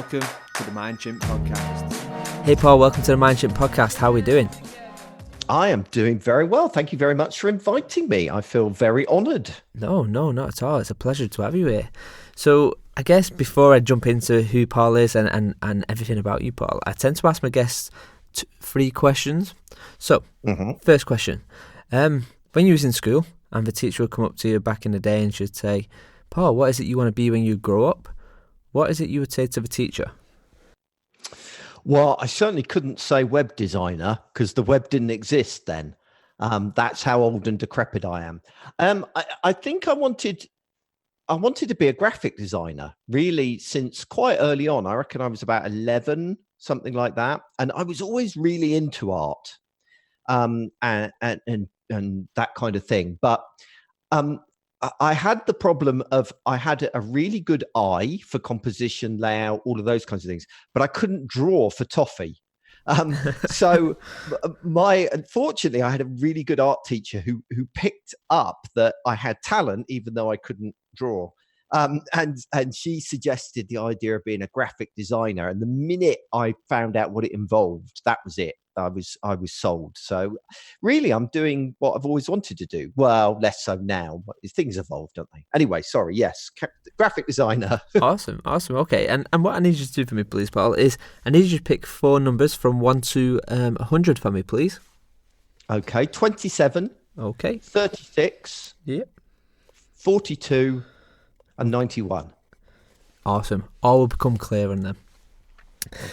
welcome to the MindShimp podcast. Hey Paul, welcome to the MindShimp podcast. How are we doing? I am doing very well. Thank you very much for inviting me. I feel very honoured. No, not at all. It's a pleasure to have you here. So I guess before I jump into who Paul is and everything about you, Paul, I tend to ask my guests three questions. So, First question. When you was in school and the teacher would come up to you back in the day and she'd say, Paul, what is it you want to be when you grow up? What is it you would say to the teacher? Well, I certainly couldn't say web designer because the web didn't exist then. That's how old and decrepit I am. I think I wanted to be a graphic designer really since quite early on. I reckon I was about 11, something like that. And I was always really into art and that kind of thing. But I had the problem of I had a really good eye for composition, layout, all of those kinds of things, but I couldn't draw for toffee. So unfortunately, I had a really good art teacher who picked up that I had talent, even though I couldn't draw. And she suggested the idea of being a graphic designer. And the minute I found out what it involved, that was it. I was sold. So really, I'm doing what I've always wanted to do. Well, less so now, but things evolve, don't they? Anyway, sorry. Yes, graphic designer. Awesome. Okay. And what I need you to do for me, please, Paul, is I need you to pick four numbers from 1 to 100 for me, please. Okay. 27. Okay. 36. Yep. 42 and 91. Awesome. All will become clear in them.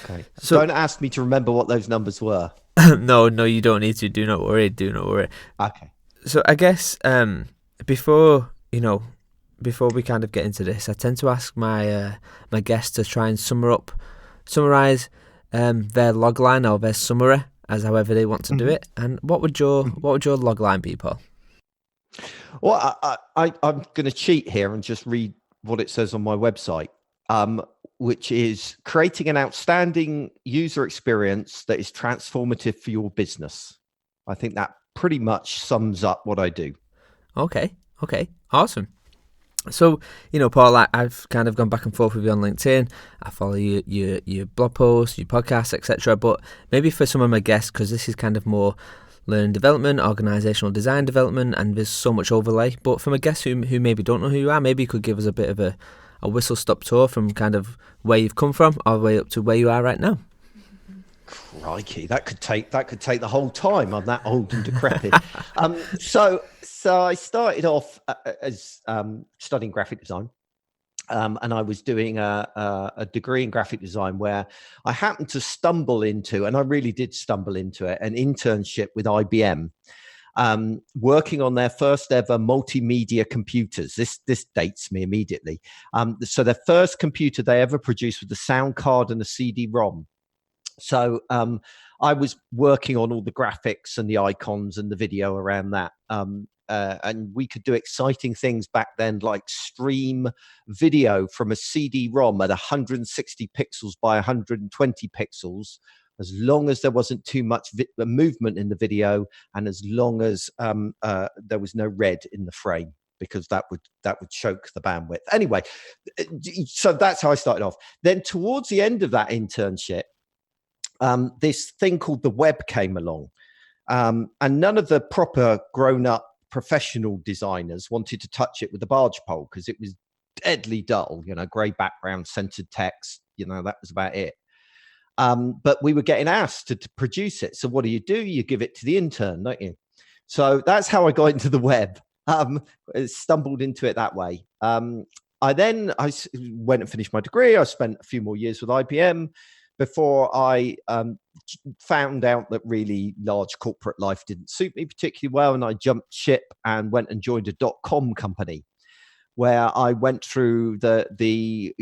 Okay. So don't ask me to remember what those numbers were. No, you don't need to. Do not worry. Okay. So I guess before we kind of get into this, I tend to ask my guests to try and summarize their logline or their summary as however they want to do it. And what would your logline be, Paul? Well, I'm going to cheat here and just read what it says on my website. Which is creating an outstanding user experience that is transformative for your business. I think that pretty much sums up what I do. Okay, awesome. So, Paul, I've kind of gone back and forth with you on LinkedIn. I follow your blog posts, your podcasts, etc. But maybe for some of my guests, because this is kind of more learning development, organizational design development, and there's so much overlay. But for my guests who maybe don't know who you are, maybe you could give us a bit of a whistle-stop tour from kind of where you've come from all the way up to where you are right now. Crikey, that could take the whole time. I'm that old and decrepit. So I started off as studying graphic design, and I was doing a degree in graphic design where I happened to stumble into, and I really did stumble into it, an internship with IBM. Working on their first ever multimedia computers. This dates me immediately. So their first computer they ever produced with a sound card and a CD-ROM. So I was working on all the graphics and the icons and the video around that. And we could do exciting things back then, like stream video from a CD-ROM at 160 pixels by 120 pixels. As long as there wasn't too much movement in the video, and as long as there was no red in the frame, because that would choke the bandwidth. Anyway, so that's how I started off. Then towards the end of that internship, this thing called the web came along, and none of the proper grown-up professional designers wanted to touch it with a barge pole because it was deadly dull. Grey background, centered text. That was about it. But we were getting asked to produce it. So what do? You give it to the intern, don't you? So that's how I got into the web. Stumbled into it that way. I went and finished my degree. I spent a few more years with IBM before I found out that really large corporate life didn't suit me particularly well. And I jumped ship and went and joined a .com company, where I went through the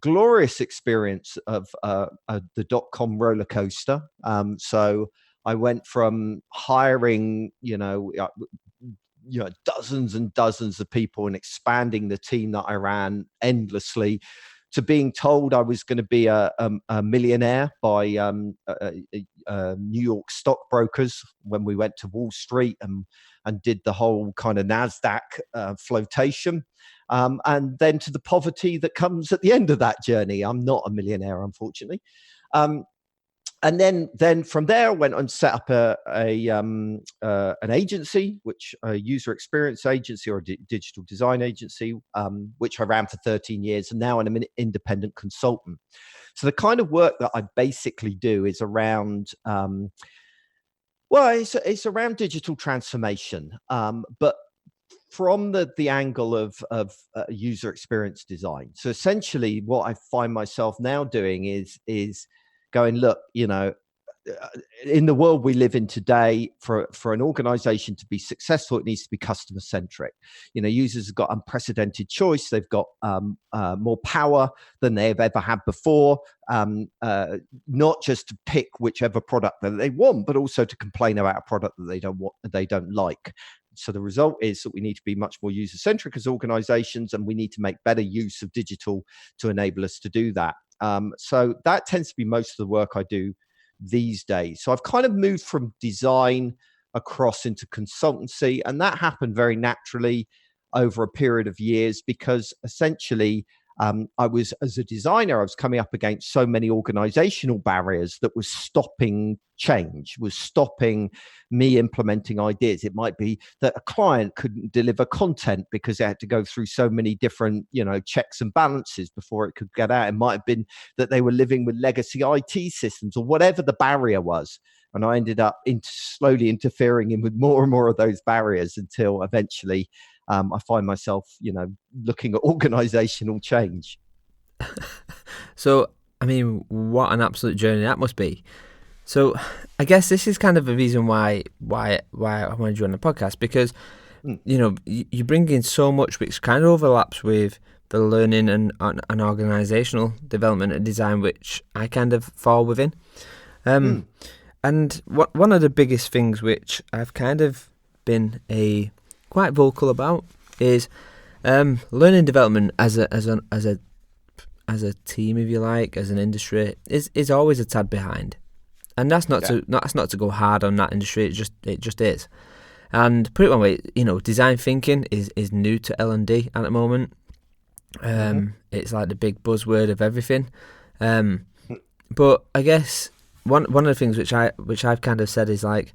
glorious experience of the .com roller coaster. So I went from hiring, dozens and dozens of people and expanding the team that I ran endlessly, to being told I was going to be a millionaire by New York stockbrokers when we went to Wall Street, and and did the whole kind of NASDAQ flotation. And then to the poverty that comes at the end of that journey. I'm not a millionaire, unfortunately. And then from there, I went and set up an agency, which a user experience agency or a digital design agency, which I ran for 13 years. And now I'm an independent consultant. So the kind of work that I basically do is around, it's around digital transformation, but from the angle of user experience design. So essentially, what I find myself now doing is going, look, in the world we live in today, for an organization to be successful, it needs to be customer centric. Users have got unprecedented choice. They've got more power than they've ever had before, not just to pick whichever product that they want, but also to complain about a product that they don't like. So the result is that we need to be much more user centric as organizations, and we need to make better use of digital to enable us to do that. So that tends to be most of the work I do these days. So I've kind of moved from design across into consultancy, and that happened very naturally over a period of years because essentially as a designer, I was coming up against so many organizational barriers that was stopping change, was stopping me implementing ideas. It might be that a client couldn't deliver content because they had to go through so many different, checks and balances before it could get out. It might have been that they were living with legacy IT systems or whatever the barrier was. And I ended up slowly interfering in with more and more of those barriers until eventually I find myself, looking at organizational change. So, I mean, what an absolute journey that must be. So, I guess this is kind of the reason why I wanted you on the podcast, because, you bring in so much which kind of overlaps with the learning and organizational development and design, which I kind of fall within. And one of the biggest things which I've kind of been quite vocal about is learning development as a team, if you like, as an industry is always a tad behind, and that's not to go hard on that industry. It just is. And put it one way, design thinking is new to L&D at the moment. It's like the big buzzword of everything. But I guess one of the things which I've kind of said is like,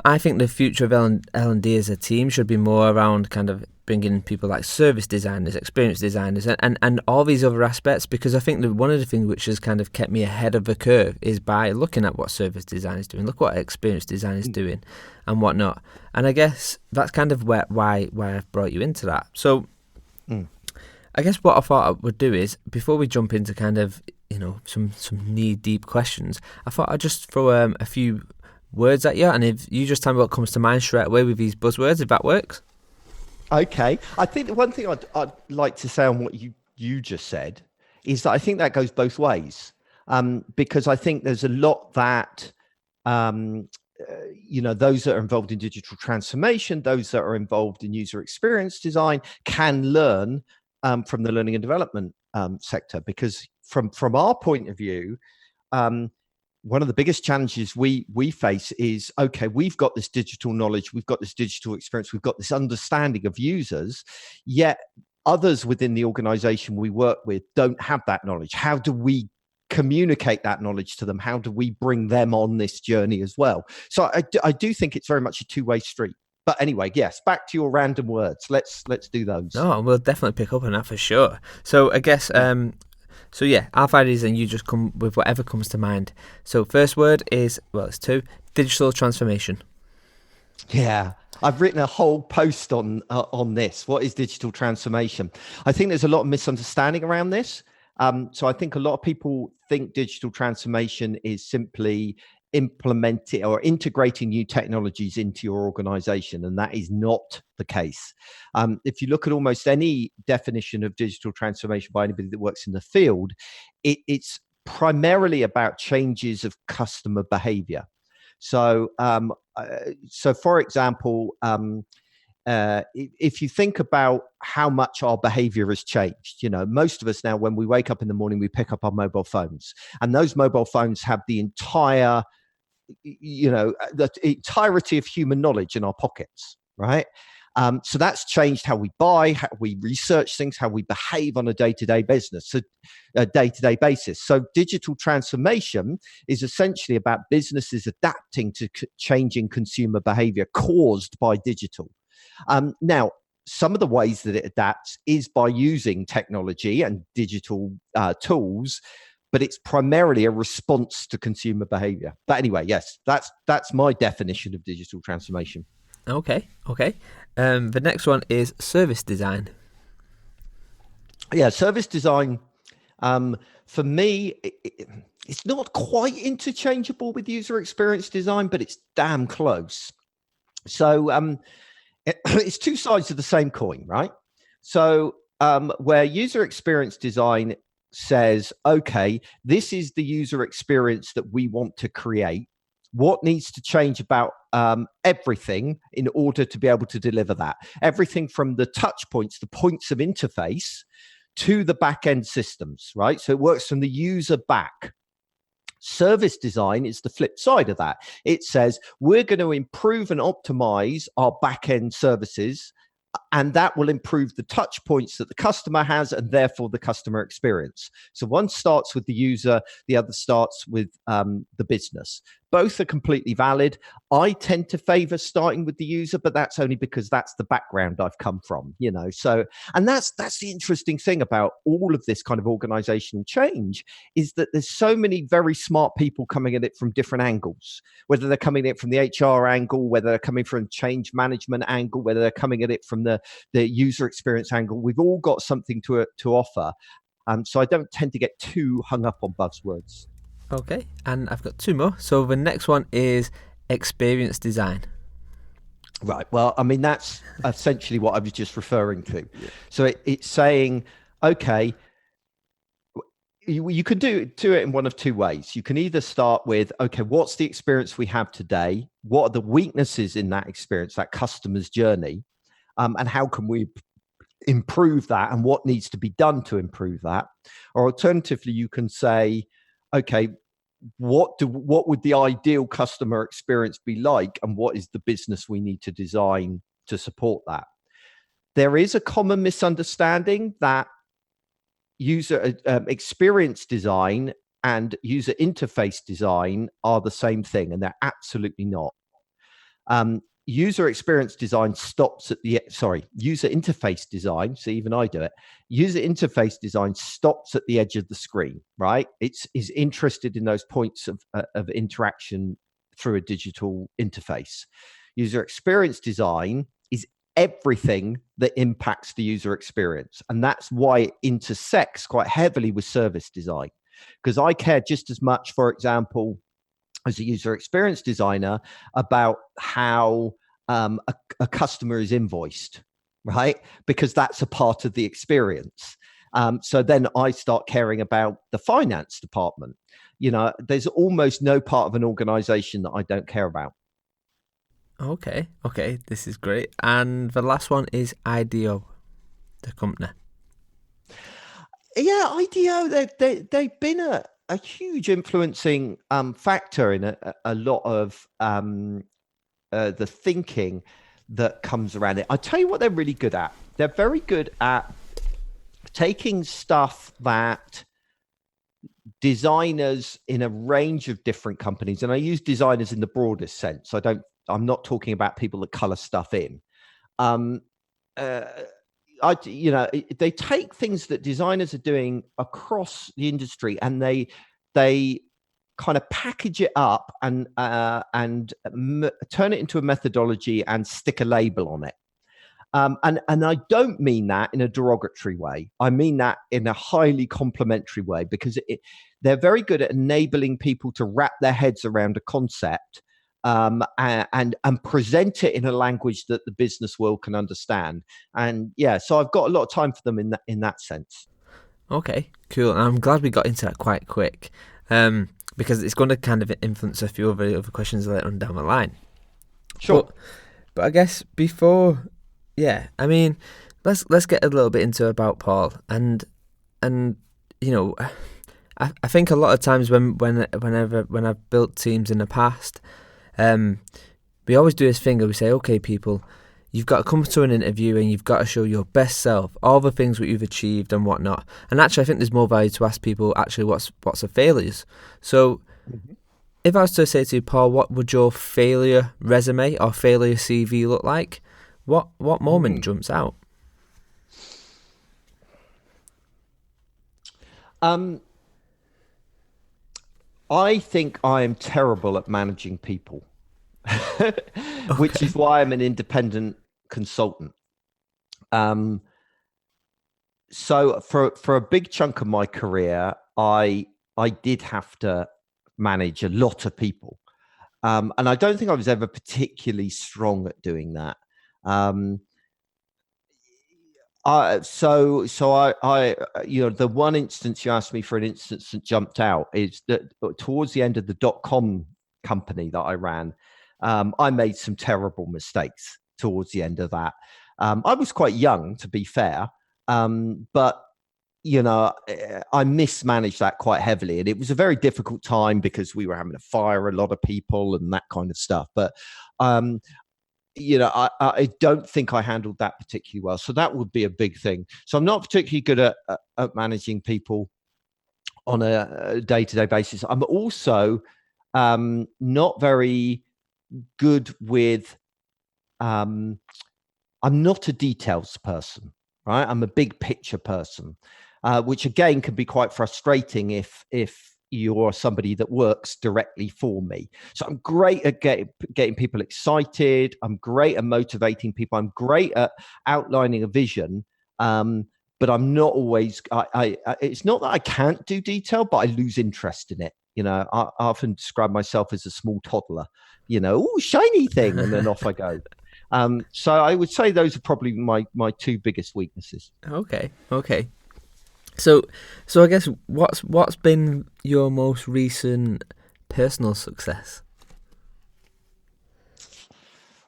I think the future of L&D as a team should be more around kind of bringing people like service designers, experience designers, and all these other aspects, because I think that one of the things which has kind of kept me ahead of the curve is by looking at what service design is doing, look what experience design is doing and whatnot. And I guess that's kind of why I've brought you into that. So I guess what I thought I would do is, before we jump into kind of, some knee-deep questions, I thought I'd just throw a few words at you, and if you just tell me what comes to mind straight away with these buzzwords, if that works. Okay. I think the one thing I'd like to say on what you just said is that I think that goes both ways, because I think there's a lot that those that are involved in digital transformation, those that are involved in user experience design can learn from the learning and development sector, because from our point of view, one of the biggest challenges we face is, okay, we've got this digital knowledge, we've got this digital experience, we've got this understanding of users, yet others within the organization we work with don't have that knowledge. How do we communicate that knowledge to them? How do we bring them on this journey as well? So I do think it's very much a two-way street. But anyway, yes, back to your random words. Let's do those. No, we'll definitely pick up on that for sure. So I guess... So yeah, I'll find these and you just come with whatever comes to mind. So first word is, it's two, digital transformation. Yeah, I've written a whole post on this. What is digital transformation? I think there's a lot of misunderstanding around this. So I think a lot of people think digital transformation is simply implementing or integrating new technologies into your organization, and that is not the case. If you look at almost any definition of digital transformation by anybody that works in the field, it's primarily about changes of customer behavior. So for example, if you think about how much our behavior has changed, most of us now, when we wake up in the morning, we pick up our mobile phones, and those mobile phones have the entire the entirety of human knowledge in our pockets, right? So that's changed how we buy, how we research things, how we behave on a day-to-day basis. So digital transformation is essentially about businesses adapting to changing consumer behavior caused by digital. Now, some of the ways that it adapts is by using technology and digital tools, but it's primarily a response to consumer behavior. But anyway, yes, that's my definition of digital transformation. Okay. The next one is service design. Yeah, service design, for me, it's not quite interchangeable with user experience design, but it's damn close. So it's two sides of the same coin, right? So where user experience design says, okay, this is the user experience that we want to create. What needs to change about everything in order to be able to deliver that? Everything from the touch points, the points of interface, to the back end systems, right? So it works from the user back. Service design is the flip side of that. It says we're going to improve and optimize our back end services, and that will improve the touch points that the customer has and therefore the customer experience. So one starts with the user, the other starts with the business. Both are completely valid. I tend to favor starting with the user, but that's only because that's the background I've come from, So, and that's the interesting thing about all of this kind of organizational change, is that there's so many very smart people coming at it from different angles, whether they're coming at it from the HR angle, whether they're coming from change management angle, whether they're coming at it from the user experience angle. We've all got something to offer. So I don't tend to get too hung up on buzzwords. Okay, and I've got two more. So the next one is experience design. Right. Well, I mean, that's essentially what I was just referring to. Yeah. So it's saying, okay, you can do it in one of two ways. You can either start with, okay, what's the experience we have today? What are the weaknesses in that experience, that customer's journey? And how can we improve that? And what needs to be done to improve that? Or alternatively, you can say, okay, what would the ideal customer experience be like, and what is the business we need to design to support that? There is a common misunderstanding that user experience design and user interface design are the same thing, and they're absolutely not. User experience design stops at user interface design. So even I do it. User interface design stops at the edge of the screen, right? It's is interested in those points of interaction through a digital interface. User experience design is everything that impacts the user experience. And that's why it intersects quite heavily with service design, because I care just as much, for example, as a user experience designer, about how a customer is invoiced, right? Because that's a part of the experience. So then I start caring about the finance department. There's almost no part of an organization that I don't care about. Okay, this is great. And the last one is IDEO, the company. Yeah, IDEO, they've been a huge influencing factor in a lot of the thinking that comes around it. I tell you what they're really good at. They're very good at taking stuff that designers in a range of different companies, and I use designers in the broadest sense. I'm not talking about people that color stuff in. They take things that designers are doing across the industry, and they kind of package it up and turn it into a methodology and stick a label on it. And I don't mean that in a derogatory way. I mean that in a highly complimentary way, because they're very good at enabling people to wrap their heads around a concept and present it in a language that the business world can understand. And yeah, so I've got a lot of time for them in that sense. Okay, cool. I'm glad we got into that quite quick, because it's going to kind of influence a few other questions later on down the line. Sure. But I guess before, I mean, let's get a little bit into about Paul and I think a lot of times when I've built teams in the past, we always do this thing where we say, okay, people, you've got to come to an interview and you've got to show your best self, all the things that you've achieved and whatnot. And actually, I think there's more value to ask people actually what's the failures. So if I was to say to you, Paul, what would your failure resume or failure CV look like? What moment jumps out? I think I am terrible at managing people, which is why I'm an independent consultant. So for a big chunk of my career, I did have to manage a lot of people, and I don't think I was ever particularly strong at doing that. So I, the one instance you asked me for, an instance that jumped out is that towards the end of the .com company that I ran, I made some terrible mistakes towards the end of that. I was quite young, to be fair, but I mismanaged that quite heavily, and it was a very difficult time because we were having to fire a lot of people and that kind of stuff. But I don't think I handled that particularly well. So that would be a big thing. So I'm not particularly good at managing people on a day-to-day basis. I'm also not very good with, I'm not a details person, right? I'm a big picture person, which again can be quite frustrating if you're somebody that works directly for me. So I'm great at getting people excited. I'm great at motivating people. I'm great at outlining a vision. But I'm not always, it's not that I can't do detail, but I lose interest in it. I often describe myself as a small toddler, shiny thing, and then off I go. So I would say those are probably my two biggest weaknesses. Okay. So I guess what's been your most recent personal success?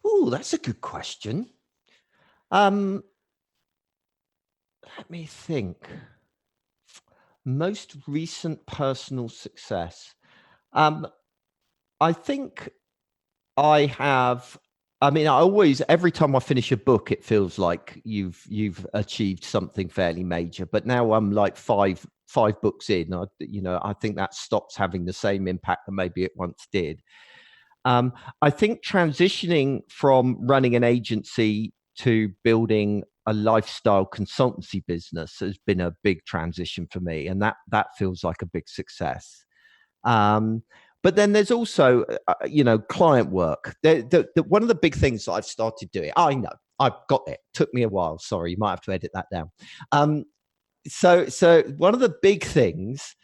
Oh, that's a good question. Let me think. Most recent personal success. I think I have. I always, every time I finish a book, it feels like you've achieved something fairly major. But now I'm like five books in. I think that stops having the same impact that maybe it once did. I think transitioning from running an agency to building a lifestyle consultancy business has been a big transition for me, and that feels like a big success. But then there's also, client work. One of the big things that I've started doing, I know, I've got it. Took me a while. Sorry, you might have to edit that down. So one of the things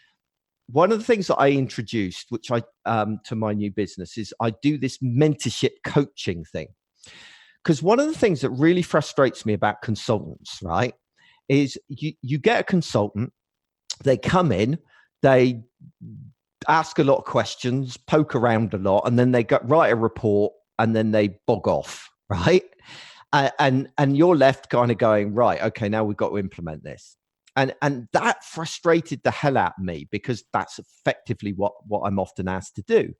that I introduced, which I to my new business, is I do this mentorship coaching thing. Because one of the things that really frustrates me about consultants, right, is you get a consultant, they come in, they ask a lot of questions, poke around a lot, and then they write a report, and then they bog off, right? And you're left kind of going, right, okay, now we've got to implement this. And that frustrated the hell out of me, because that's effectively what I'm often asked to do.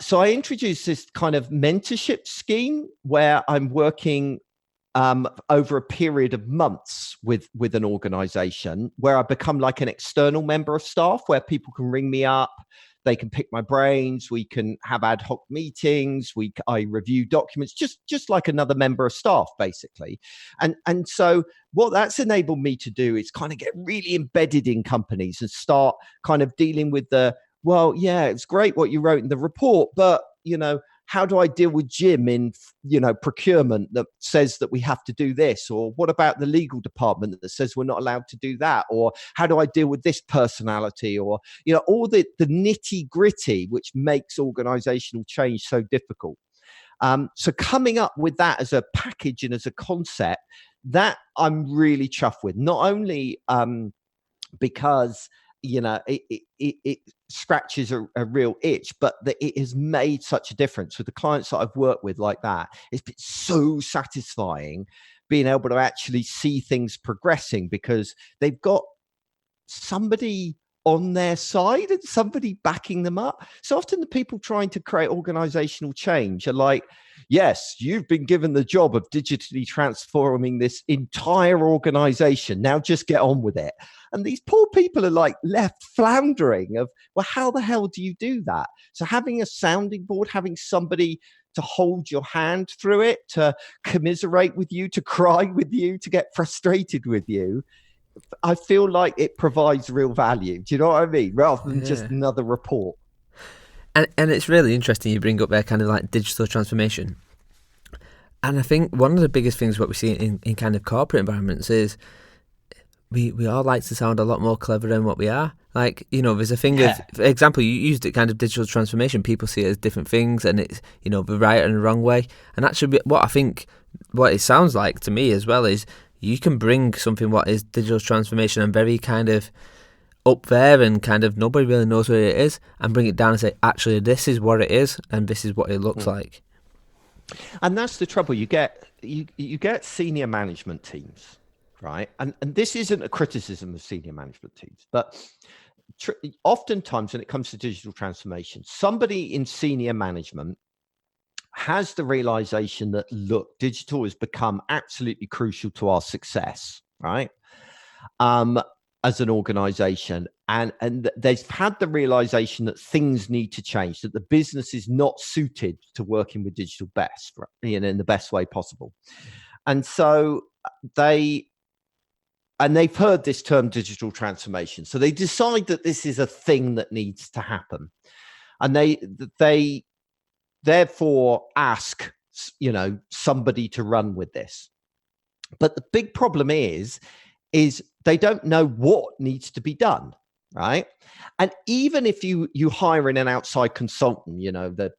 So I introduced this kind of mentorship scheme where I'm working over a period of months with an organization, where I become like an external member of staff, where people can ring me up, they can pick my brains, we can have ad hoc meetings, I review documents, just like another member of staff, basically. And so what that's enabled me to do is kind of get really embedded in companies and start kind of dealing with well, yeah, it's great what you wrote in the report, but how do I deal with Jim in, procurement that says that we have to do this? Or what about the legal department that says we're not allowed to do that? Or how do I deal with this personality? Or, all the nitty gritty, which makes organizational change so difficult. So coming up with that as a package and as a concept, that I'm really chuffed with. Not only because it scratches a real itch, but that it has made such a difference with the clients that I've worked with like that. It's been so satisfying being able to actually see things progressing, because they've got somebody on their side and somebody backing them up. So often the people trying to create organizational change are like, yes, you've been given the job of digitally transforming this entire organization. Now just get on with it. And these poor people are like left floundering of, well, how the hell do you do that? So having a sounding board, having somebody to hold your hand through it, to commiserate with you, to cry with you, to get frustrated with you, I feel like it provides real value. Do you know what I mean? Rather than just another report. And it's really interesting you bring up there kind of like digital transformation. And I think one of the biggest things what we see in kind of corporate environments is we all like to sound a lot more clever than what we are. Like, you know, there's a thing of, for example, you used it kind of digital transformation. People see it as different things and it's, you know, the right and the wrong way. And actually what it sounds like to me as well is you can bring something what is digital transformation and very kind of up there and kind of nobody really knows what it is and bring it down and say, actually, this is what it is and this is what it looks like. And that's the trouble. You get senior management teams, right? And this isn't a criticism of senior management teams, but oftentimes when it comes to digital transformation, somebody in senior management has the realization that, look, digital has become absolutely crucial to our success, right? As an organization, and they've had the realization that things need to change, that the business is not suited to working with digital best, right? In the best way possible. And so they've heard this term digital transformation. So they decide that this is a thing that needs to happen. And they therefore ask, you know, somebody to run with this. But the big problem is they don't know what needs to be done, right? And even if you hire in an outside consultant, you know, the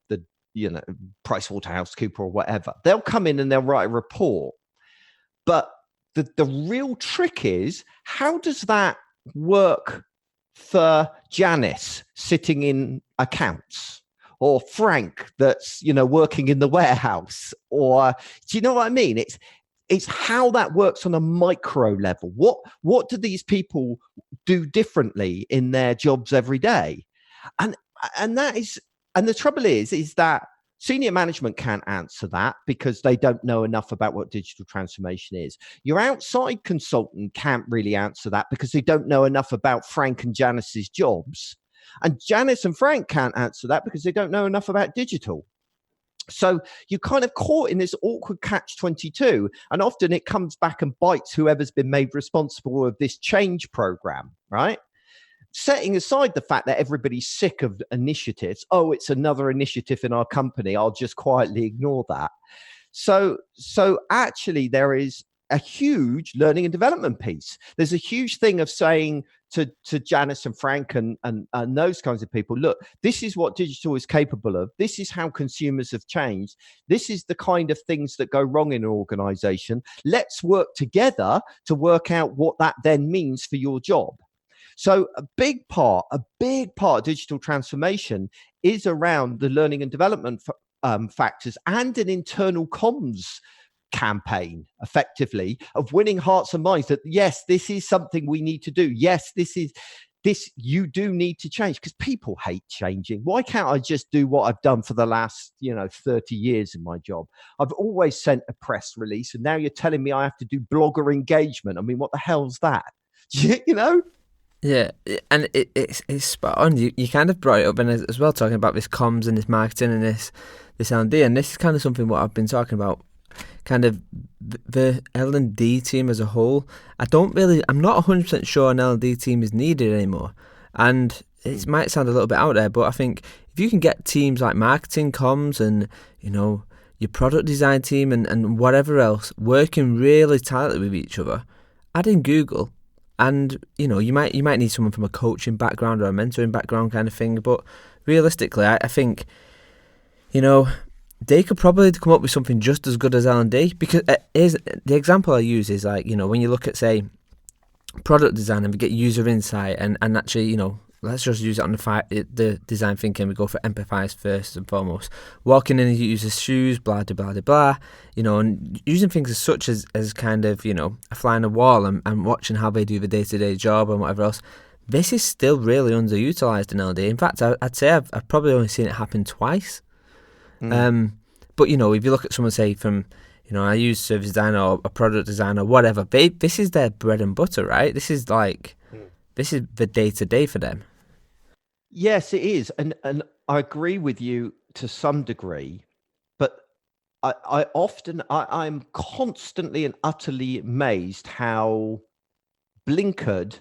PricewaterhouseCoopers or whatever, they'll come in and they'll write a report. But the real trick is, how does that work for Janice sitting in accounts, or Frank that's, you know, working in the warehouse? Or do you know what I mean? It's how that works on a micro level. What do these people do differently in their jobs every day? And the trouble is that senior management can't answer that because they don't know enough about what digital transformation is. Your outside consultant can't really answer that because they don't know enough about Frank and Janice's jobs. And Janice and Frank can't answer that because they don't know enough about digital. So you're kind of caught in this awkward catch-22, and often it comes back and bites whoever's been made responsible of this change program, right? Setting aside the fact that everybody's sick of initiatives. Oh, it's another initiative in our company. I'll just quietly ignore that. So actually there is a huge learning and development piece. There's a huge thing of saying to Janice and Frank and those kinds of people, look, this is what digital is capable of. This is how consumers have changed. This is the kind of things that go wrong in an organization. Let's work together to work out what that then means for your job. So a big part of digital transformation is around the learning and development factors and an internal comms campaign, effectively, of winning hearts and minds that, yes, this is something we need to do. Yes, this you do need to change, because people hate changing. Why can't I just do what I've done for the last 30 years in my job? I've always sent a press release, and now you're telling me I have to do blogger engagement. I mean, what the hell's that? You know? Yeah, and it's spot on. You kind of brought it up, and as well, talking about this comms and this marketing and this L&D, and this is kind of something what I've been talking about, kind of the L&D team as a whole. I'm not 100% sure an L&D team is needed anymore, and it might sound a little bit out there, but I think if you can get teams like marketing, comms, and your product design team and whatever else working really tightly with each other, add in Google. And you might need someone from a coaching background or a mentoring background kind of thing, but realistically, I think they could probably come up with something just as good as L&D, because the example I use is like when you look at, say, product design and we get user insight and actually let's just use it on the design thinking. We go for empathize first and foremost. Walking in a user's shoes, blah, blah, blah, blah, and using things as such as kind of, a fly on the wall and watching how they do the day-to-day job and whatever else this is still really underutilized in LD. In fact, I'd say I've probably only seen it happen twice. But, you know, if you look at someone, say, from, you know, I use service design or a product design or whatever, this is their bread and butter, right? This is this is the day-to-day for them. Yes, it is. And I agree with you to some degree, but I'm constantly and utterly amazed how blinkered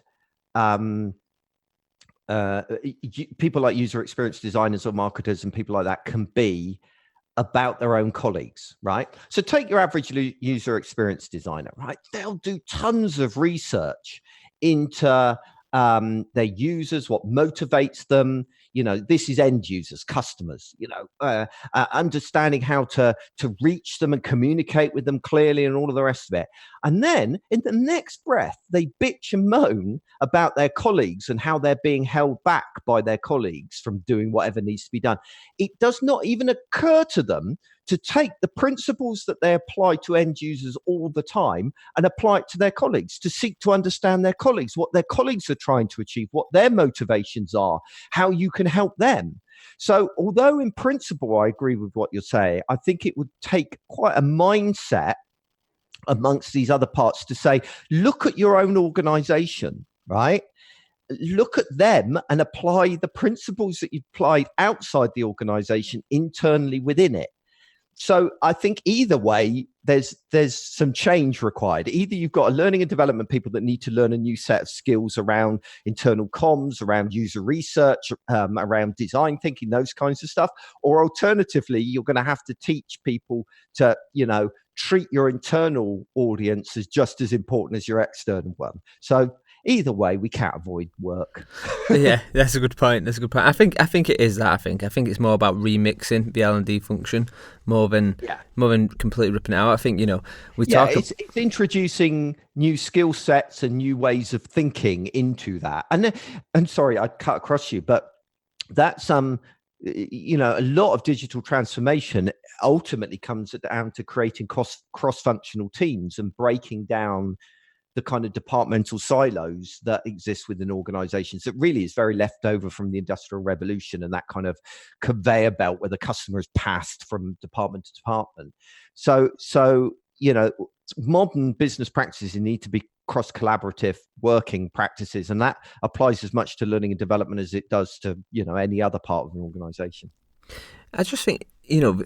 people like user experience designers or marketers and people like that can be about their own colleagues, right? So take your average user experience designer, right? They'll do tons of research into their users, what motivates them. You know, this is end users, customers, you know, understanding how to reach them and communicate with them clearly and all of the rest of it. And then in the next breath, they bitch and moan about their colleagues and how they're being held back by their colleagues from doing whatever needs to be done. It does not even occur to them to take the principles that they apply to end users all the time and apply it to their colleagues, to seek to understand their colleagues, what their colleagues are trying to achieve, what their motivations are, how you can help them. So although in principle I agree with what you're saying, I think it would take quite a mindset amongst these other parts to say, look at your own organization, right? Look at them and apply the principles that you applied outside the organization internally within it. So I think either way, there's some change required. Either you've got a learning and development people that need to learn a new set of skills around internal comms, around user research, around design thinking, those kinds of stuff. Or alternatively, you're going to have to teach people to, you know, treat your internal audience as just as important as your external one. So either way, we can't avoid work. Yeah, that's a good point. That's a good point. I think it is that. I think it's more about remixing the L&D function more than completely ripping it out. I think, you know, it's introducing new skill sets and new ways of thinking into that. And sorry, I cut across you, but that's you know, a lot of digital transformation ultimately comes down to creating cross-functional teams and breaking down the kind of departmental silos that exist within organizations that really is very left over from the Industrial Revolution and that kind of conveyor belt where the customer is passed from department to department. So you know, modern business practices need to be cross-collaborative working practices, and that applies as much to learning and development as it does to, you know, any other part of an organization. I just think, you know,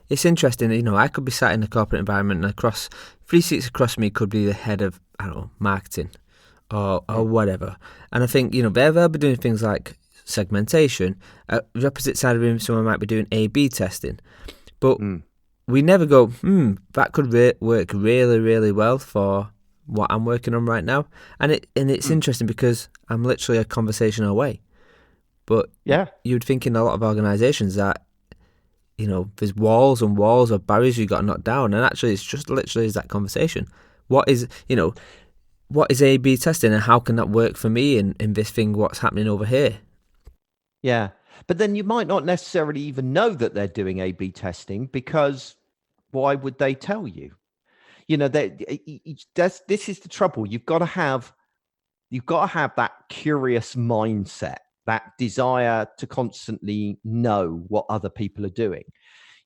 it's interesting. You know, I could be sat in a corporate environment and across 3 seats across me could be the head of, I don't know, marketing or whatever. And I think, you know, they'll be doing things like segmentation. The opposite side of the room, someone might be doing A/B testing. But we never go, that could work really, really well for what I'm working on right now. And it's interesting because I'm literally a conversation away. But yeah, you'd think in a lot of organizations that, you know, there's walls and walls of barriers you got to knock down, and actually it's just literally is that conversation. What is A/B testing, and how can that work for me in this thing, what's happening over here? Yeah, but then you might not necessarily even know that they're doing A/B testing, because why would they tell you? You know, this is the trouble. You've got to have that curious mindset, that desire to constantly know what other people are doing,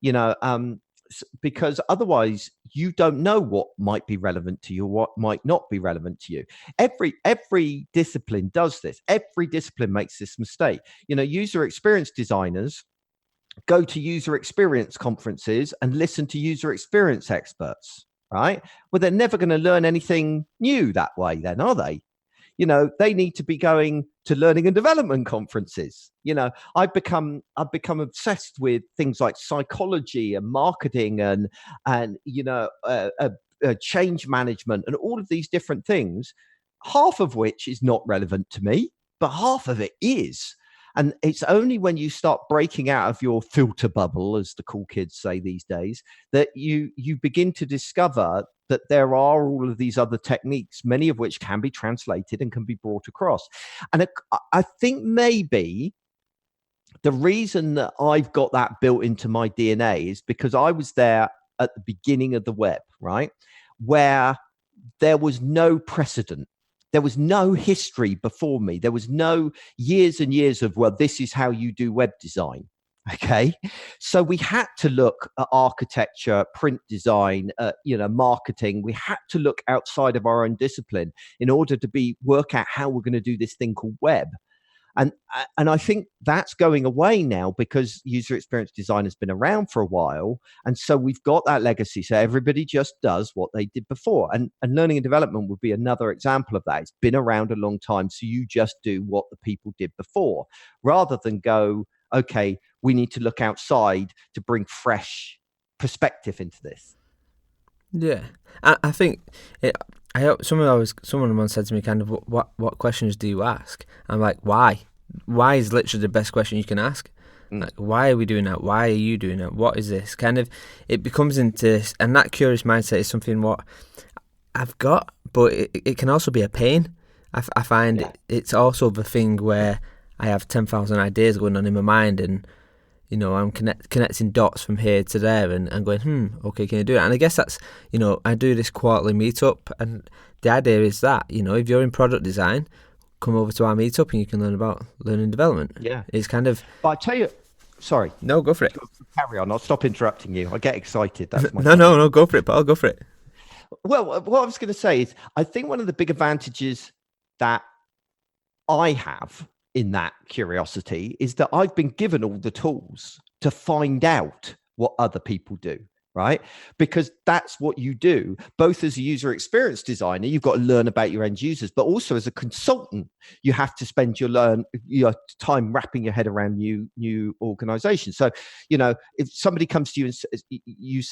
you know, because otherwise you don't know what might be relevant to you, what might not be relevant to you. Every discipline does this. Every discipline makes this mistake. You know, user experience designers go to user experience conferences and listen to user experience experts, right? Well, they're never going to learn anything new that way then, are they? You know, they need to be going to learning and development conferences. You know, I've become obsessed with things like psychology and marketing and you know, change management and all of these different things, half of which is not relevant to me, but half of it is. And it's only when you start breaking out of your filter bubble, as the cool kids say these days, that you begin to discover that there are all of these other techniques, many of which can be translated and can be brought across. And I think maybe the reason that I've got that built into my DNA is because I was there at the beginning of the web, right? Where there was no precedent. There was no history before me. There was no years and years of, well, this is how you do web design. Okay. So we had to look at architecture, print design, marketing. We had to look outside of our own discipline in order to work out how we're going to do this thing called web. And I think that's going away now because user experience design has been around for a while. And so we've got that legacy. So everybody just does what they did before. And learning and development would be another example of that. It's been around a long time. So you just do what the people did before rather than go, okay, we need to look outside to bring fresh perspective into this. Yeah. I think someone once said to me kind of what questions do you ask? I'm like, why is literally the best question you can ask. Like, why are we doing that? Why are you doing that? What is this? Kind of, it becomes into, and that curious mindset is something what I've got, but it can also be a pain. I find it's also the thing where I have 10,000 ideas going on in my mind, and I'm connecting dots from here to there and going, okay, can you do it? And I guess that's, I do this quarterly meetup, and the idea is that, if you're in product design, come over to our meetup and you can learn about learning development. Yeah. It's kind of... But I tell you, sorry. No, go for it. Carry on. I'll stop interrupting you. I get excited. That's my No, go for it, Paul. Go for it. Well, what I was going to say is I think one of the big advantages that I have in that curiosity is that I've been given all the tools to find out what other people do, right? Because that's what you do, both as a user experience designer, you've got to learn about your end users, but also as a consultant, you have to spend your time wrapping your head around new organizations. So, if somebody comes to you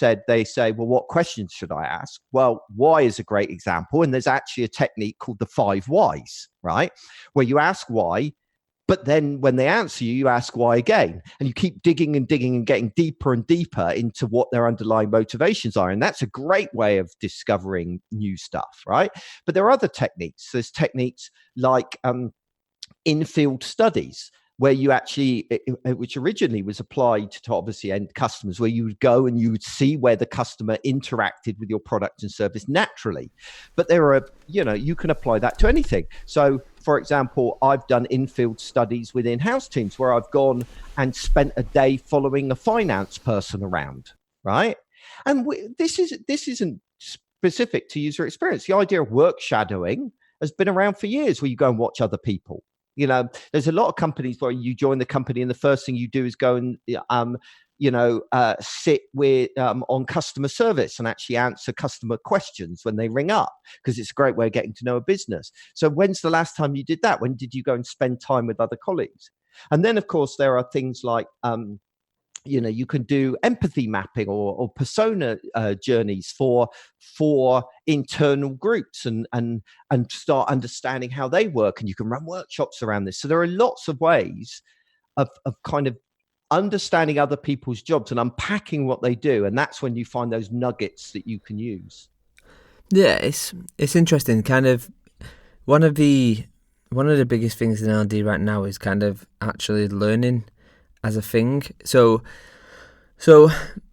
and they say, well, what questions should I ask? Well, why is a great example. And there's actually a technique called the 5 whys, right? Where you ask why, but then when they answer you, you ask why again. And you keep digging and digging and getting deeper and deeper into what their underlying motivations are. And that's a great way of discovering new stuff, right? But there are other techniques. There's techniques like in-field studies, where you actually, which originally was applied to obviously end customers, where you would go and you would see where the customer interacted with your product and service naturally. But there are, you can apply that to anything. So, for example, I've done in-field studies with in-house teams where I've gone and spent a day following a finance person around, right? And this isn't specific to user experience. The idea of work shadowing has been around for years, where you go and watch other people. There's a lot of companies where you join the company and the first thing you do is go and, sit with on customer service and actually answer customer questions when they ring up, because it's a great way of getting to know a business. So when's the last time you did that? When did you go and spend time with other colleagues? And then, of course, there are things like, you can do empathy mapping or persona journeys for internal groups and start understanding how they work. And you can run workshops around this. So there are lots of ways of kind of understanding other people's jobs and unpacking what they do. And that's when you find those nuggets that you can use. Yeah, it's interesting. Kind of one of the biggest things in L&D right now is kind of actually learning as a thing. So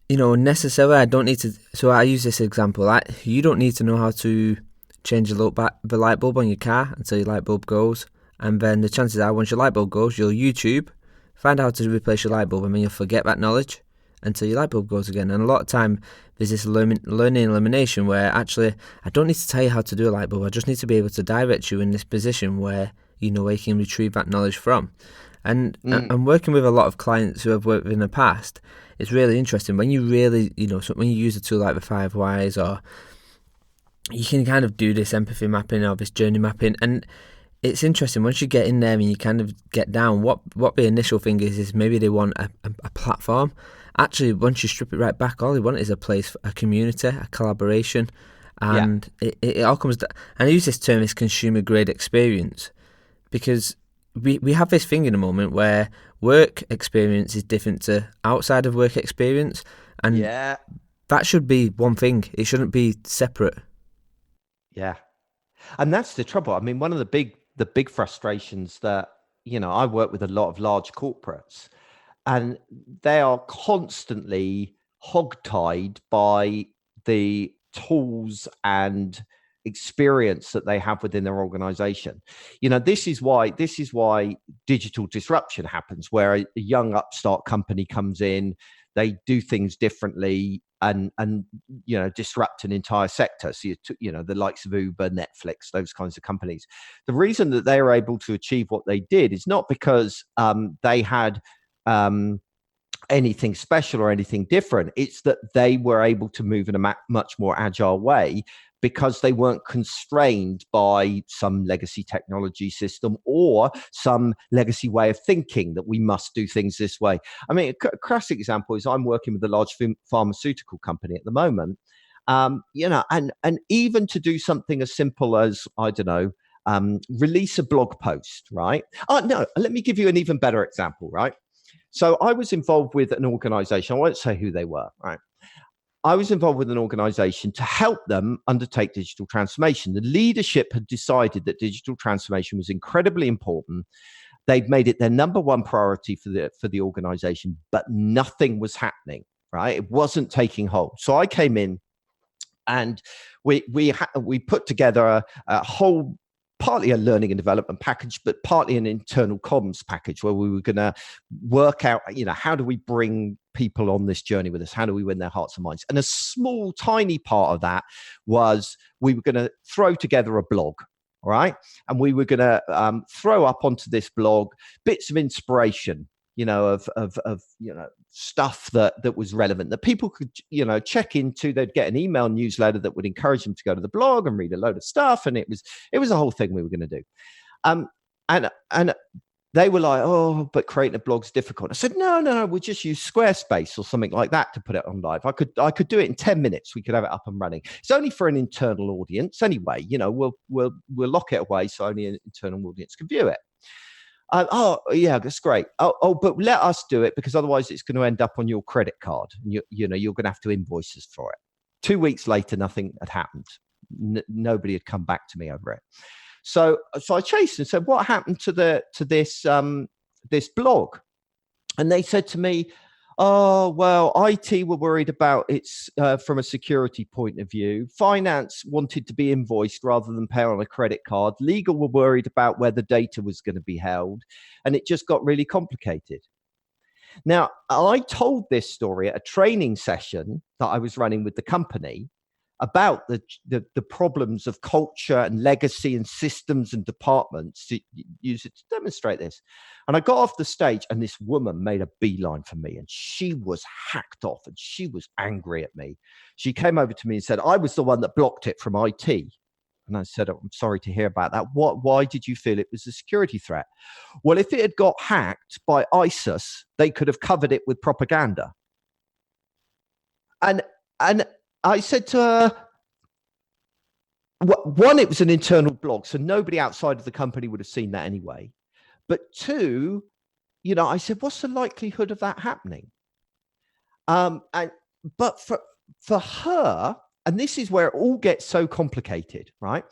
necessarily I don't need to. So I use this example. You don't need to know how to change the light bulb on your car until your light bulb goes. And then the chances are, once your light bulb goes, you'll YouTube, find out how to replace your light bulb, and then you'll forget that knowledge until your light bulb goes again. And a lot of time there's this learning elimination where actually I don't need to tell you how to do a light bulb. I just need to be able to direct you in this position where where you can retrieve that knowledge from. And I'm working with a lot of clients who I've worked with in the past. It's really interesting when you really, so when you use a tool like the 5 whys, or you can kind of do this empathy mapping or this journey mapping. And it's interesting once you get in there and you kind of get down, what the initial thing is maybe they want a platform. Actually, once you strip it right back, all they want is a place, a community, a collaboration. And it all comes down. And I use this term, this consumer grade experience, because we have this thing in a moment where work experience is different to outside of work experience, and that should be one thing. It shouldn't be separate. Yeah, and that's the trouble. I mean, one of the big frustrations that I work with a lot of large corporates, and they are constantly hogtied by the tools and experience that they have within their organization. This is why digital disruption happens, where a young upstart company comes in, they do things differently and disrupt an entire sector. So the likes of Uber, Netflix, those kinds of companies. The reason that they were able to achieve what they did is not because they had anything special or anything different. It's that they were able to move in a much more agile way because they weren't constrained by some legacy technology system or some legacy way of thinking that we must do things this way. I mean, a classic example is I'm working with a large pharmaceutical company at the moment, and even to do something as simple as, I don't know, release a blog post, right? Oh, no, let me give you an even better example, right? So I was involved with an organization. I won't say who they were, right? I was involved with an organization to help them undertake digital transformation. The leadership had decided that digital transformation was incredibly important. They'd made it their number one priority for the organization, but nothing was happening, right? It wasn't taking hold. So I came in and we put together a whole, partly a learning and development package, but partly an internal comms package where we were going to work out, how do we bring people on this journey with us? How do we win their hearts and minds? And a small, tiny part of that was we were going to throw together a blog, all right? And we were going to throw up onto this blog bits of inspiration, of stuff that was relevant that people could, check into. They'd get an email newsletter that would encourage them to go to the blog and read a load of stuff. And it was a whole thing we were going to do. And they were like, oh, but creating a blog's difficult. I said, no, we'll just use Squarespace or something like that to put it on live. I could do it in 10 minutes. We could have it up and running. It's only for an internal audience anyway. We'll lock it away so only an internal audience can view it. Oh, yeah, that's great. Oh, but let us do it because otherwise it's going to end up on your credit card. And you're going to have to invoice us for it. 2 weeks later, nothing had happened. Nobody had come back to me over it. So I chased and said, what happened to this blog? And they said to me, oh, well, IT were worried about it's from a security point of view. Finance wanted to be invoiced rather than pay on a credit card. Legal were worried about where the data was going to be held. And it just got really complicated. Now, I told this story at a training session that I was running with the company about the problems of culture and legacy and systems and departments to use it to demonstrate this. And I got off the stage and this woman made a beeline for me and she was hacked off and she was angry at me. She came over to me and said, I was the one that blocked it from IT. And I said, oh, I'm sorry to hear about that. Why did you feel it was a security threat? Well, if it had got hacked by ISIS, they could have covered it with propaganda. And I said to her, one, it was an internal blog, so nobody outside of the company would have seen that anyway. But two, I said, what's the likelihood of that happening? But for her, and this is where it all gets so complicated, right?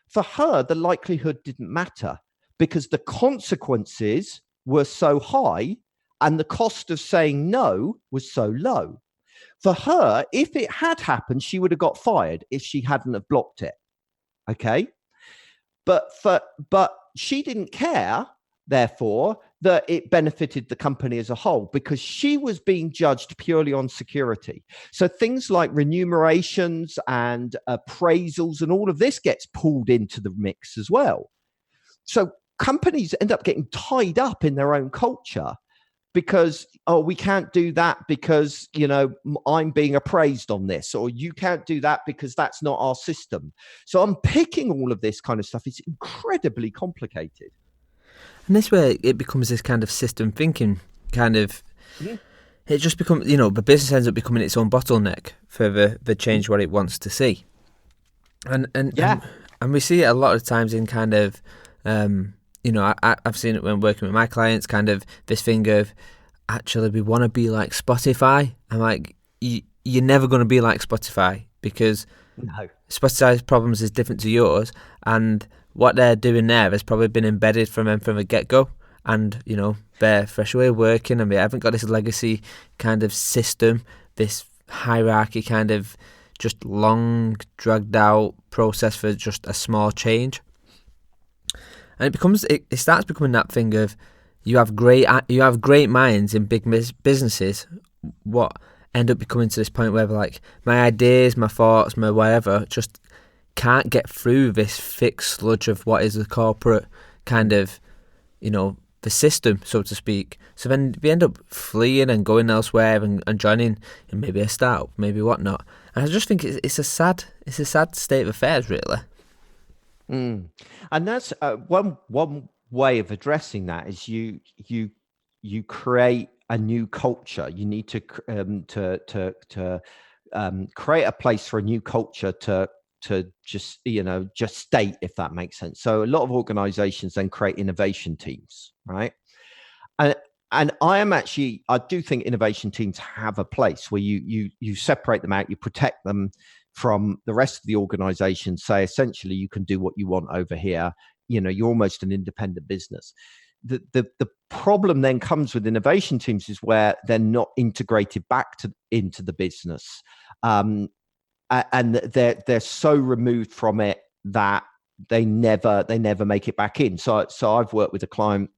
For her, the likelihood didn't matter because the consequences were so high and the cost of saying no was so low. For her, if it had happened, she would have got fired if she hadn't have blocked it. Okay. But she didn't care, therefore, that it benefited the company as a whole because she was being judged purely on security. So things like remunerations and appraisals and all of this gets pulled into the mix as well. So companies end up getting tied up in their own culture because, oh, we can't do that because, I'm being appraised on this, or you can't do that because that's not our system. So I'm picking all of this kind of stuff. It's incredibly complicated. And this way it becomes this kind of system thinking kind of, it just becomes, the business ends up becoming its own bottleneck for the change what it wants to see. And we see it a lot of times in kind of, I've seen it when working with my clients, kind of this thing of, actually, we want to be like Spotify. I'm like, you're never going to be like Spotify because Spotify's problems is different to yours. And what they're doing there has probably been embedded from a get-go. And, they're fresh way of working and they haven't got this legacy kind of system, this hierarchy kind of just long, dragged out process for just a small change. And it starts becoming that thing of you have great minds in big businesses, what end up becoming to this point where like my ideas, my thoughts, my whatever just can't get through this thick sludge of what is the corporate kind of, the system, so to speak. So then we end up fleeing and going elsewhere and joining in maybe a startup, maybe whatnot. And I just think it's a sad state of affairs, really. And that's one way of addressing that is you create a new culture. You need to create a place for a new culture to just state, if that makes sense. So a lot of organizations then create innovation teams, right? And I do think innovation teams have a place where you separate them out, you protect them from the rest of the organization, say essentially you can do what you want over here. You're almost an independent business. The problem then comes with innovation teams is where they're not integrated back into the business. And they're so removed from it that they never make it back in. So I've worked with a client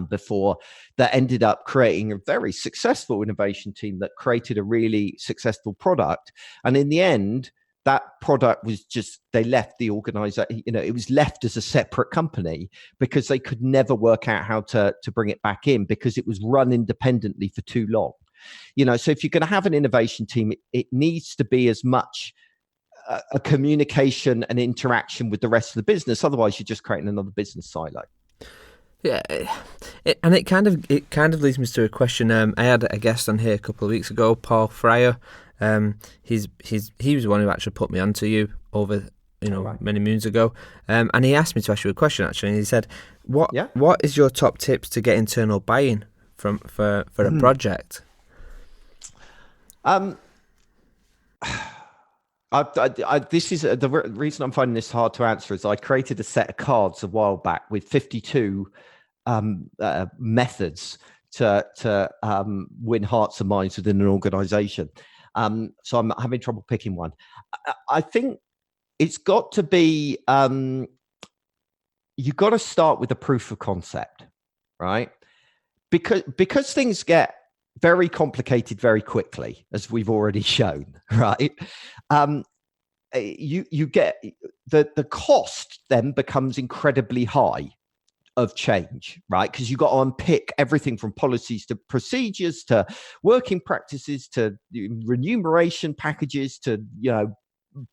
before that ended up creating a very successful innovation team that created a really successful product. And in the end, that product was just, they left the organization, it was left as a separate company because they could never work out how to bring it back in because it was run independently for too long. So if you're going to have an innovation team, it needs to be as much a communication and interaction with the rest of the business. Otherwise, you're just creating another business silo. Yeah, and it kind of leads me to a question. I had a guest on here a couple of weeks ago, Paul Fryer. He was the one who actually put me onto you over many moons ago. And he asked me to ask you a question actually. And he said, "What is your top tips to get internal buy-in for a project?" This is the reason I'm finding this hard to answer is I created a set of cards a while back with 52 methods to win hearts and minds within an organization. So I'm having trouble picking one. I think it's got to be, you've got to start with a proof of concept, right? Because things get very complicated very quickly, as we've already shown, right? You get the cost then becomes incredibly high of change, right? Because you've got to unpick everything from policies to procedures to working practices to remuneration packages to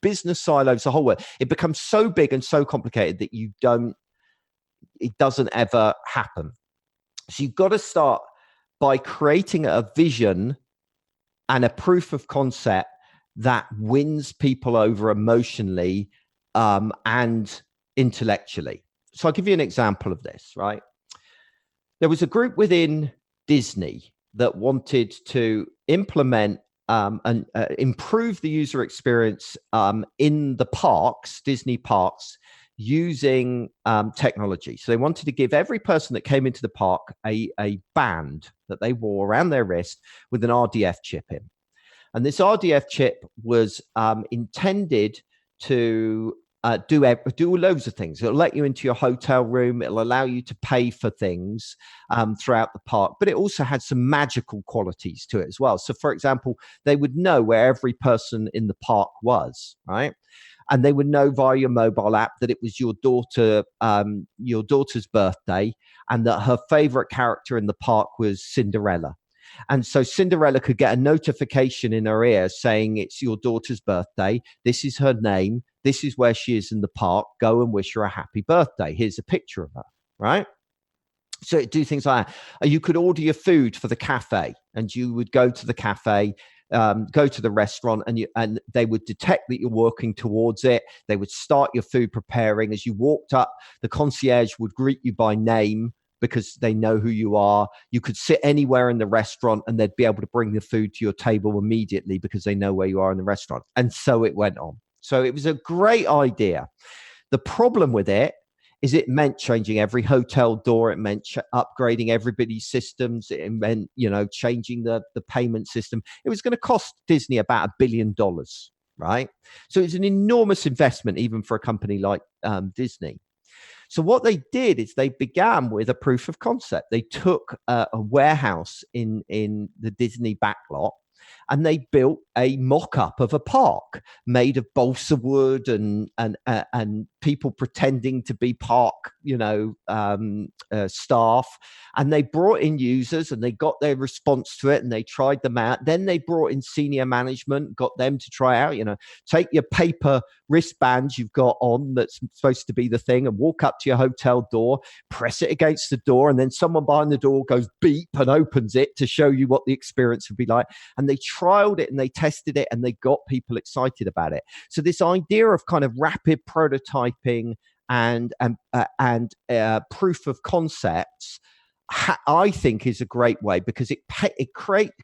business silos, the whole way. It becomes so big and so complicated that it doesn't ever happen. So you've got to start by creating a vision and a proof of concept that wins people over emotionally and intellectually. So I'll give you an example of this, right? There was a group within Disney that wanted to implement and improve the user experience in the parks, Disney parks, using technology. So they wanted to give every person that came into the park a band that they wore around their wrist with an RDF chip in. And this RDF chip was intended to do loads of things. It'll let you into your hotel room. It'll allow you to pay for things throughout the park, but it also had some magical qualities to it as well. So for example, they would know where every person in the park was, right? And they would know via your mobile app that it was your daughter's birthday and that her favorite character in the park was Cinderella. And so Cinderella could get a notification in her ear saying it's your daughter's birthday. This is her name. This is where she is in the park. Go and wish her a happy birthday. Here's a picture of her, right? So it do things like that. You could order your food for the cafe and you would go to the cafe, go to the restaurant and they would detect that you're working towards it. They would start your food preparing. As you walked up, the concierge would greet you by name because they know who you are. You could sit anywhere in the restaurant and they'd be able to bring the food to your table immediately because they know where you are in the restaurant. And so it went on. So it was a great idea. The problem with it is it meant changing every hotel door. It meant upgrading everybody's systems. It meant, changing the payment system. It was going to cost Disney about $1 billion, right? So it's an enormous investment, even for a company like Disney. So what they did is they began with a proof of concept. They took a warehouse in the Disney backlot, and they built a mock-up of a park made of balsa wood and people pretending to be park, staff. And they brought in users, and they got their response to it, and they tried them out. Then they brought in senior management, got them to try out. Take your paper wristbands you've got on that's supposed to be the thing, and walk up to your hotel door, press it against the door, and then someone behind the door goes beep and opens it to show you what the experience would be like. And they trialed it and they tested it, and they got people excited about it. So this idea of kind of rapid prototyping and proof of concepts, I think, is a great way, because it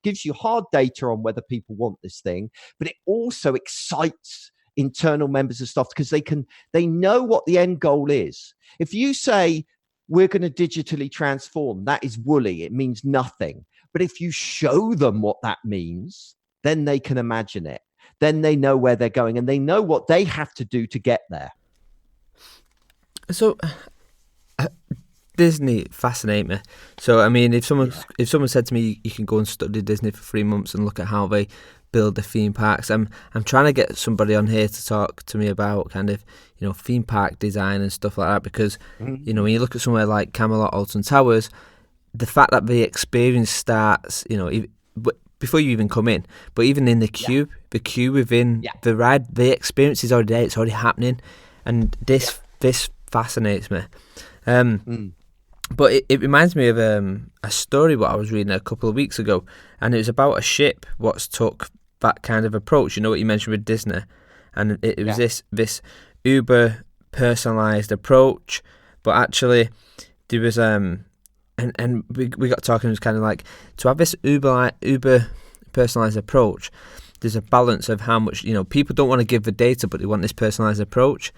gives you hard data on whether people want this thing, but it also excites internal members of staff, because they know what the end goal is. If you say we're going to digitally transform, that is woolly. It means nothing. But if you show them what that means, then they can imagine it. Then they know where they're going, and they know what they have to do to get there. So Disney fascinate me. So I mean, if someone said to me, you can go and study Disney for 3 months and look at how they build the theme parks, I'm trying to get somebody on here to talk to me about kind of theme park design and stuff like that, because when you look at somewhere like Camelot, Alton Towers, the fact that the experience starts before you even come in, but even in the queue, within the ride, the experience is already there. It's already happening, and this fascinates me. But it reminds me of a story what I was reading a couple of weeks ago, and it was about a ship what's took that kind of approach. You know what you mentioned with Disney, and it was this uber personalized approach, but actually there was and we got talking. It was kind of like, to have this uber personalized approach, there's a balance of how much people don't want to give the data, but they want this personalized approach.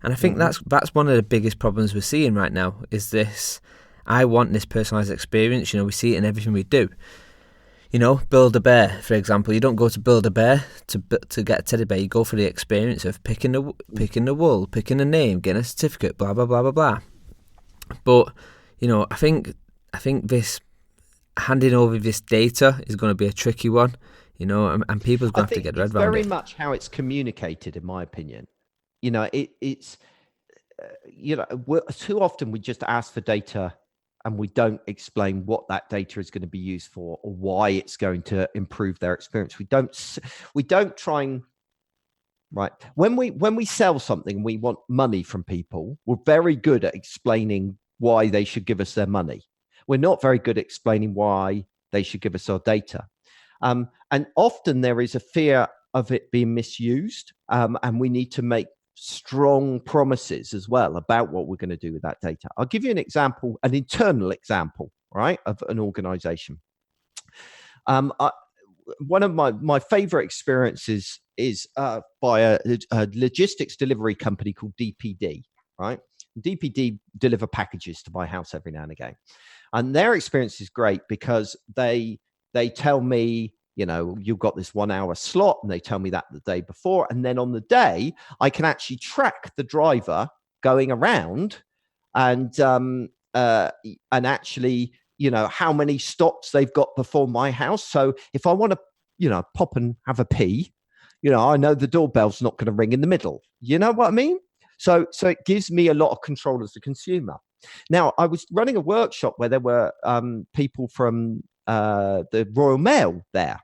And I think that's one of the biggest problems we're seeing right now, is this, I want this personalised experience. We see it in everything we do. Build-A-Bear, for example. You don't go to Build-A-Bear to get a teddy bear. You go for the experience of picking the wool, picking a name, getting a certificate, blah, blah, blah, blah, blah. But, I think this handing over this data is going to be a tricky one, and people's going to have to get their head around it. Very much how it's communicated, in my opinion. It's too often we just ask for data and we don't explain what that data is going to be used for, or why it's going to improve their experience. We don't try and, right, when we sell something, we want money from people. We're very good at explaining why they should give us their money. We're not very good at explaining why they should give us our data, and often there is a fear of it being misused, and we need to make strong promises as well about what we're going to do with that data. I'll give you an example, an internal example, right, of an organization. One of my favorite experiences is by a logistics delivery company called DPD, right? DPD deliver packages to my house every now and again. And their experience is great, because they tell me, you've got this 1 hour slot, and they tell me that the day before. And then on the day, I can actually track the driver going around and actually, how many stops they've got before my house. So if I want to, pop and have a pee, I know the doorbell's not going to ring in the middle. You know what I mean? So it gives me a lot of control as a consumer. Now, I was running a workshop where there were people from the Royal Mail there.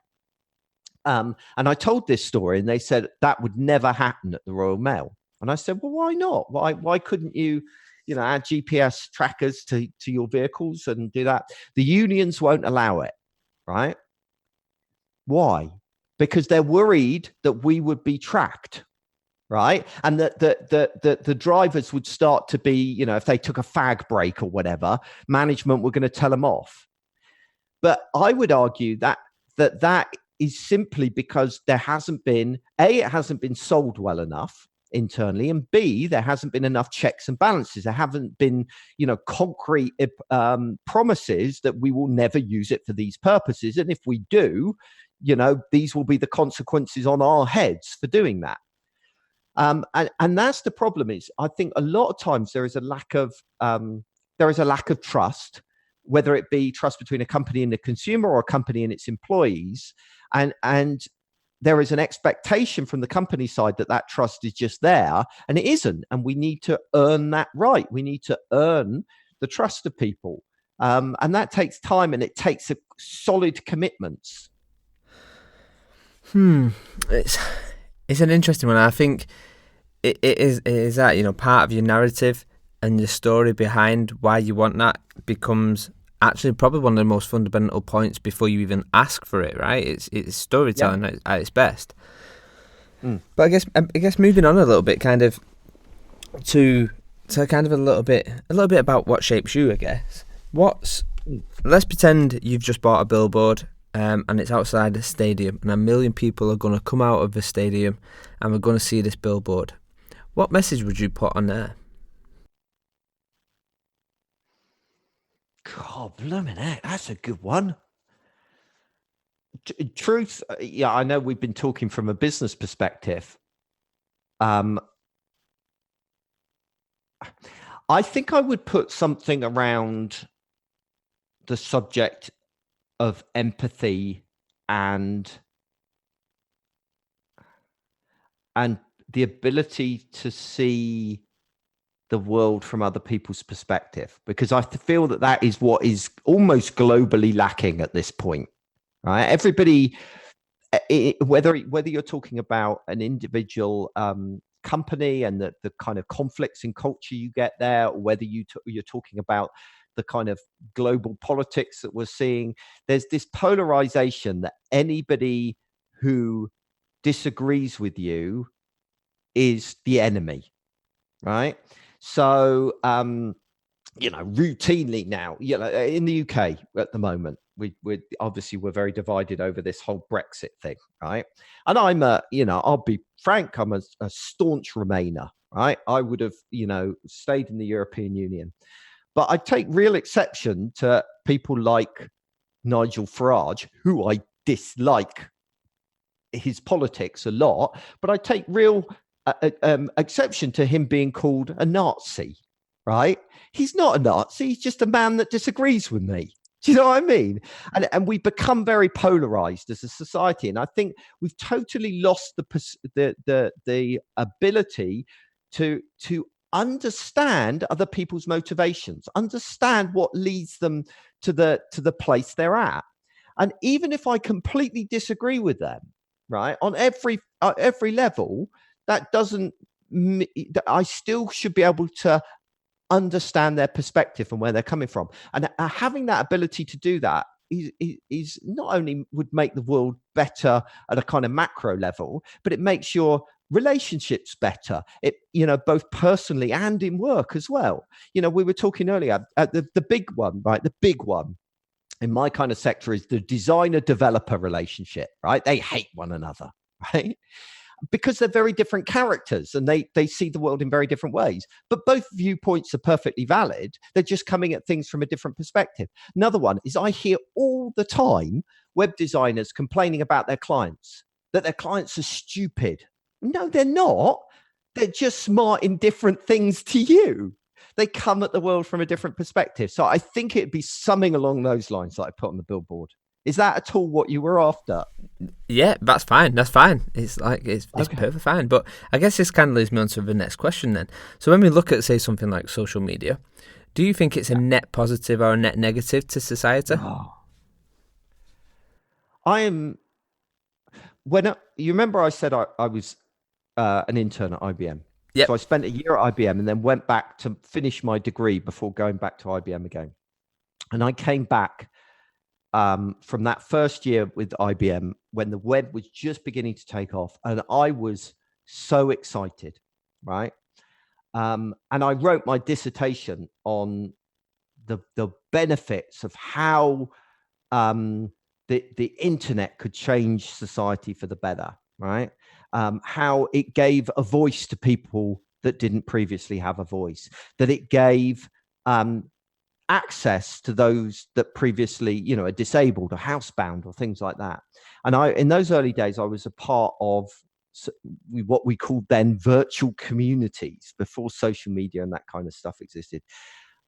And I told this story, and they said that would never happen at the Royal Mail. And I said, well, why not? Why couldn't you, add GPS trackers to your vehicles and do that? The unions won't allow it, right? Why? Because they're worried that we would be tracked, right? And that the drivers would start to be, if they took a fag break or whatever, management were going to tell them off. But I would argue that is simply because there hasn't been, A, it hasn't been sold well enough internally, and B, there hasn't been enough checks and balances. There haven't been, concrete promises that we will never use it for these purposes. And if we do, these will be the consequences on our heads for doing that. And that's the problem. Is I think a lot of times there is a lack of trust, whether it be trust between a company and the consumer or a company and its employees, and there is an expectation from the company side that trust is just there, and it isn't. And we need to earn that right. We need to earn the trust of people, and that takes time, and it takes a solid commitments. It's an interesting one. I think it is that, part of your narrative and your story behind why you want that becomes actually probably one of the most fundamental points before you even ask for it, right? It's storytelling at its best. But I guess moving on a little bit, kind of to kind of a little bit about what shapes you, I guess. Let's pretend you've just bought a billboard, and it's outside a stadium, and 1 million people are going to come out of the stadium and we're going to see this billboard. What message would you put on there? God, blimey, that's a good one. Truth, I know we've been talking from a business perspective. I think I would put something around the subject of empathy and the ability to see the world from other people's perspective, because I feel that is what is almost globally lacking at this point, right? Everybody, whether you're talking about an individual company and the kind of conflicts in culture you get there, or whether you're talking about the kind of global politics that we're seeing, there's this polarization that anybody who disagrees with you is the enemy, right? So, routinely now, in the UK at the moment, we're very divided over this whole Brexit thing, right? And I'll be frank, I'm a staunch Remainer, right? I would have, stayed in the European Union. But I take real exception to people like Nigel Farage, who I dislike his politics a lot, but I take real exception to him being called a Nazi, right? He's not a Nazi. He's just a man that disagrees with me. Do you know what I mean? And we become very polarized as a society. And I think we've totally lost the ability to understand other people's motivations, understand what leads them to the place they're at. And even if I completely disagree with them, right, on every level, that doesn't, I still should be able to understand their perspective and where they're coming from. And having that ability to do that is not only would make the world better at a kind of macro level, but it makes your relationships better, both personally and in work as well. We were talking earlier, the big one, right? The big one in my kind of sector is the designer-developer relationship, right? They hate one another, right? Because they're very different characters and they see the world in very different ways. But both viewpoints are perfectly valid. They're just coming at things from a different perspective. Another one is I hear all the time web designers complaining about their clients, that their clients are stupid. No, they're not. They're just smart in different things to you. They come at the world from a different perspective. So I think it'd be something along those lines that I put on the billboard. Is that at all what you were after? Yeah, that's fine. It's okay. Perfect fine. But I guess this kind of leads me on to the next question then. So when we look at, say, something like social media, do you think it's a net positive or a net negative to society? You remember I said I was an intern at IBM. Yep. So I spent a year at IBM and then went back to finish my degree before going back to IBM again. And I came back from that first year with IBM when the web was just beginning to take off, and I was so excited, right? And I wrote my dissertation on the benefits of how the internet could change society for the better, right? How it gave a voice to people that didn't previously have a voice, that it gave access to those that previously, are disabled or housebound or things like that. And in those early days, I was a part of what we called then virtual communities before social media and that kind of stuff existed.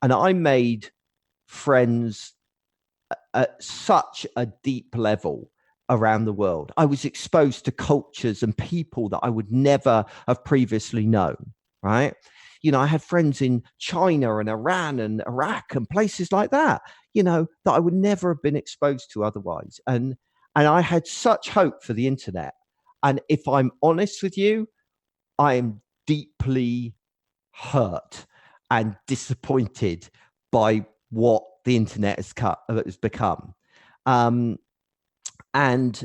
And I made friends at such a deep level around the world. I was exposed to cultures and people that I would never have previously known, right? I had friends in China and Iran and Iraq and places like that, that I would never have been exposed to otherwise. And I had such hope for the internet. And if I'm honest with you, I am deeply hurt and disappointed by what the internet has become. And and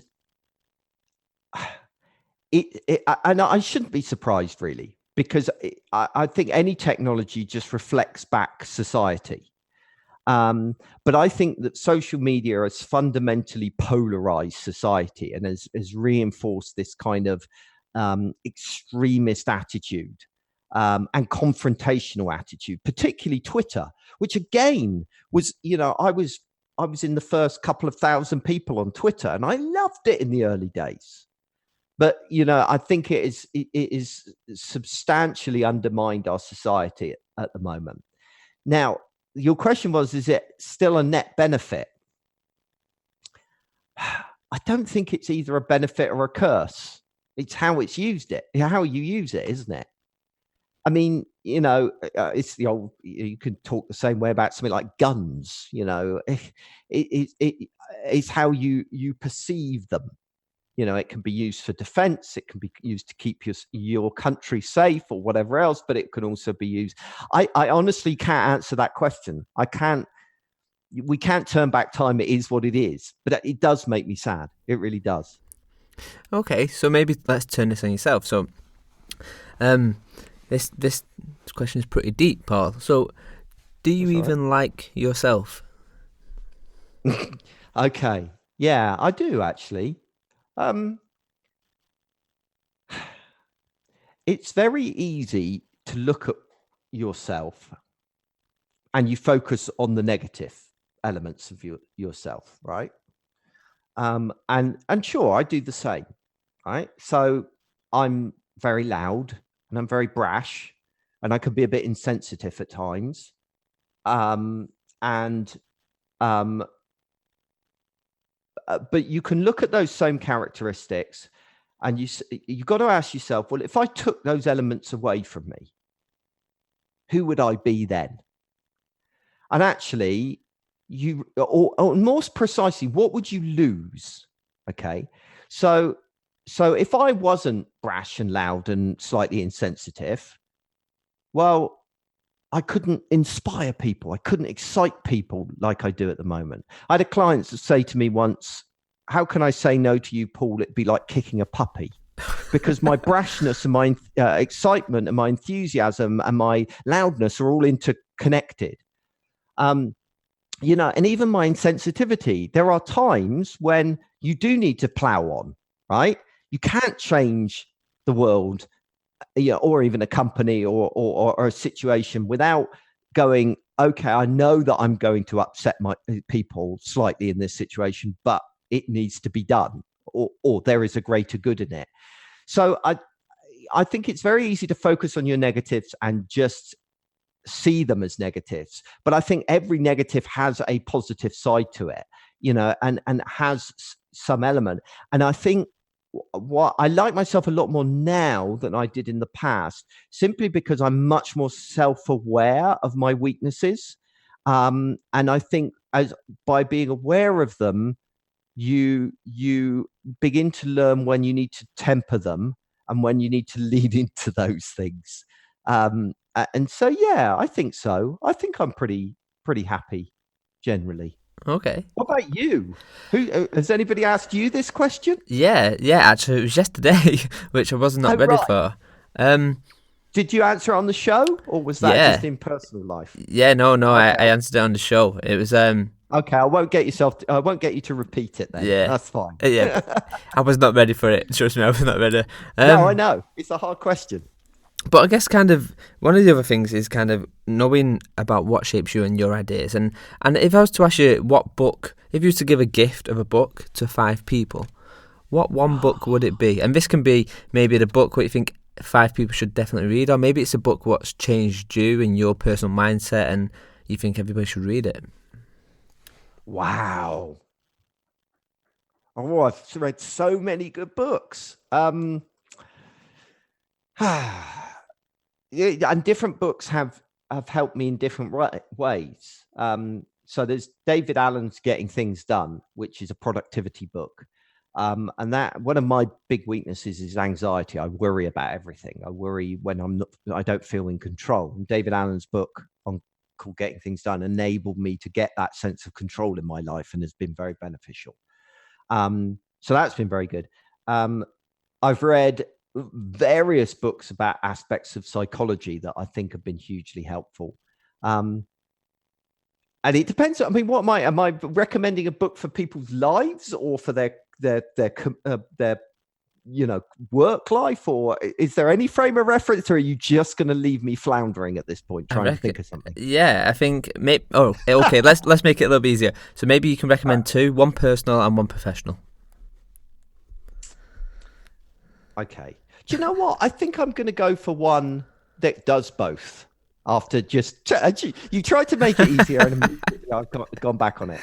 I shouldn't be surprised, really, because I think any technology just reflects back society. But I think that social media has fundamentally polarized society and has reinforced this kind of extremist attitude and confrontational attitude, particularly Twitter, which again was, I was in the first couple of thousand people on Twitter, and I loved it in the early days. But I think it is substantially undermined our society at the moment. Now, your question was, is it still a net benefit? I don't think it's either a benefit or a curse. It's how it's used, how you use it, isn't it? I mean, it's the old, you can talk the same way about something like guns, it's how you perceive them. It can be used for defense. It can be used to keep your country safe or whatever else, but it can also be used. I honestly can't answer that question. We can't turn back time. It is what it is, but it does make me sad. It really does. Okay. So maybe let's turn this on yourself. So, this question is pretty deep, Paul. So, do you even like yourself? Okay. Yeah, I do actually. It's very easy to look at yourself and you focus on the negative elements of yourself, right? And sure, I do the same, right? So I'm very loud and I'm very brash and I can be a bit insensitive at times. But you can look at those same characteristics and you've got to ask yourself, well, if I took those elements away from me, who would I be then? And actually, or more precisely, what would you lose? Okay. So if I wasn't brash and loud and slightly insensitive, well, I couldn't inspire people. I couldn't excite people like I do at the moment. I had a client say to me once, how can I say no to you, Paul? It'd be like kicking a puppy, because my brashness and my excitement and my enthusiasm and my loudness are all interconnected. And even my insensitivity, there are times when you do need to plow on, right? You can't change the world, or even a company or a situation without going, okay, I know that I'm going to upset my people slightly in this situation, but it needs to be done, or there is a greater good in it. So I think it's very easy to focus on your negatives and just see them as negatives. But I think every negative has a positive side to it, and has some element. And I think what I like myself a lot more now than I did in the past, simply because I'm much more self-aware of my weaknesses. And I think by being aware of them, you begin to learn when you need to temper them and when you need to lean into those things. And so, yeah, I think so. I think I'm pretty happy generally. Okay. What about you? Has anybody asked you this question? Yeah. Actually, it was yesterday, which I was not ready for. Did you answer it on the show, or was that just in personal life? Yeah, no. Okay. I answered it on the show. It was Okay, I won't get you to repeat it then. Yeah, that's fine. Yeah, I was not ready for it. Trust me, I was not ready. No, I know it's a hard question. But I guess kind of one of the other things is kind of knowing about what shapes you and your ideas. And if I was to ask you what book, if you was to give a gift of a book to 5 people, what one book would it be? And this can be maybe the book what you think 5 people should definitely read, or maybe it's a book what's changed you and your personal mindset and you think everybody should read it. Wow. Oh, I've read so many good books. Yeah, and different books have helped me in different ways. So there's David Allen's Getting Things Done, which is a productivity book. And that one of my big weaknesses is anxiety. I worry about everything. I worry when I don't feel in control. And David Allen's book called Getting Things Done enabled me to get that sense of control in my life and has been very beneficial. So that's been very good. I've read various books about aspects of psychology that I think have been hugely helpful. And it depends. I mean, am I recommending a book for people's lives or for their work life, or is there any frame of reference, or are you just going to leave me floundering at this point trying to think of something? Yeah, I think maybe. Oh, okay. let's make it a little bit easier. So maybe you can recommend 2, one personal and one professional. Okay. Do you know what? I think I'm going to go for one that does both. After just you tried to make it easier, and immediately I've gone back on it.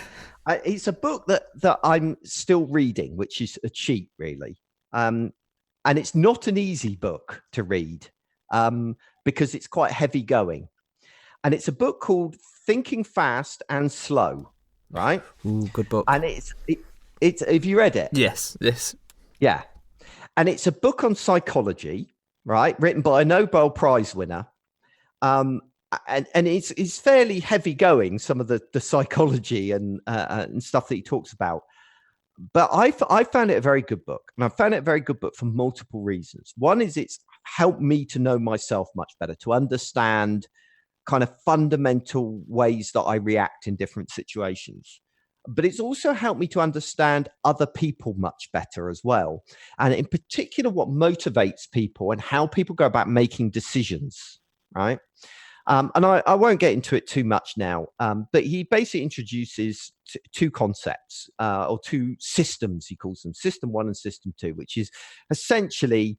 It's a book that I'm still reading, which is a cheat, really. And it's not an easy book to read because it's quite heavy going. And it's a book called Thinking Fast and Slow, right? Ooh, good book. And it's have you read it? Yes. Yeah. And it's a book on psychology, right? Written by a Nobel Prize winner. And it's fairly heavy going, some of the psychology and stuff that he talks about. But I found it a very good book, and I found it a very good book for multiple reasons. One is it's helped me to know myself much better, to understand kind of fundamental ways that I react in different situations. But it's also helped me to understand other people much better as well. And in particular, what motivates people and how people go about making decisions, right? And I won't get into it too much now, but he basically introduces 2 concepts or 2 systems, he calls them, System 1 and System 2, which is essentially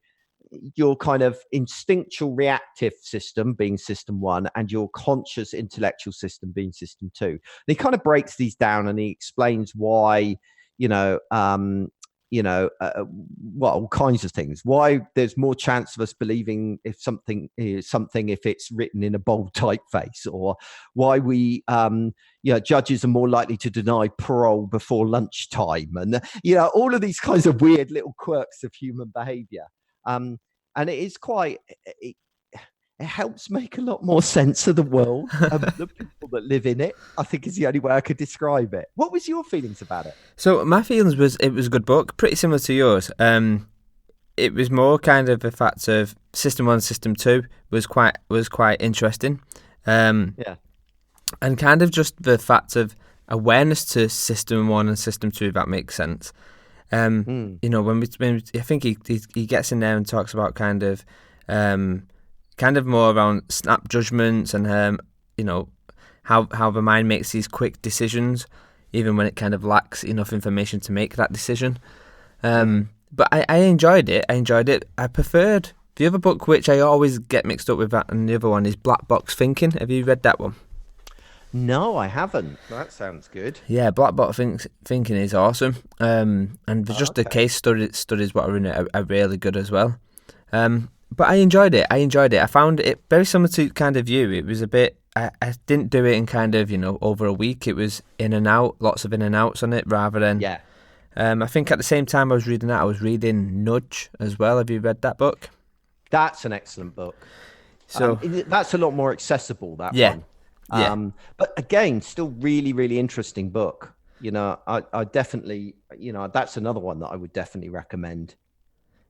your kind of instinctual reactive system being System 1 and your conscious intellectual system being System 2. And he kind of breaks these down and he explains why, all kinds of things. Why there's more chance of us believing if something if it's written in a bold typeface, or why we judges are more likely to deny parole before lunchtime, and all of these kinds of weird little quirks of human behavior. And it is quite. It helps make a lot more sense of the world and the people that live in it, I think, is the only way I could describe it. What was your feelings about it? So my feelings was it was a good book, pretty similar to yours. It was more kind of the fact of System 1, System 2 was quite interesting. Yeah. And kind of just the fact of awareness to System 1 and System 2, if that makes sense. When I think he gets in there and talks about kind of more around snap judgments and how the mind makes these quick decisions even when it kind of lacks enough information to make that decision. But I enjoyed it. I preferred the other book, which I always get mixed up with that, and the other one is Black Box Thinking. Have you read that one? No, I haven't. That sounds good. Yeah, Black Box Thinking is awesome. And the case studies what are in it are really good as well. But I enjoyed it. I found it very similar to kind of you. It was a bit. I didn't do it in kind of over a week. It was in and out, lots of in and outs on it, rather than. Yeah. I think at the same time I was reading that, I was reading Nudge as well. Have you read that book? That's an excellent book. So that's a lot more accessible. That one. Yeah. But again, still really, really interesting book. I definitely. That's another one that I would definitely recommend.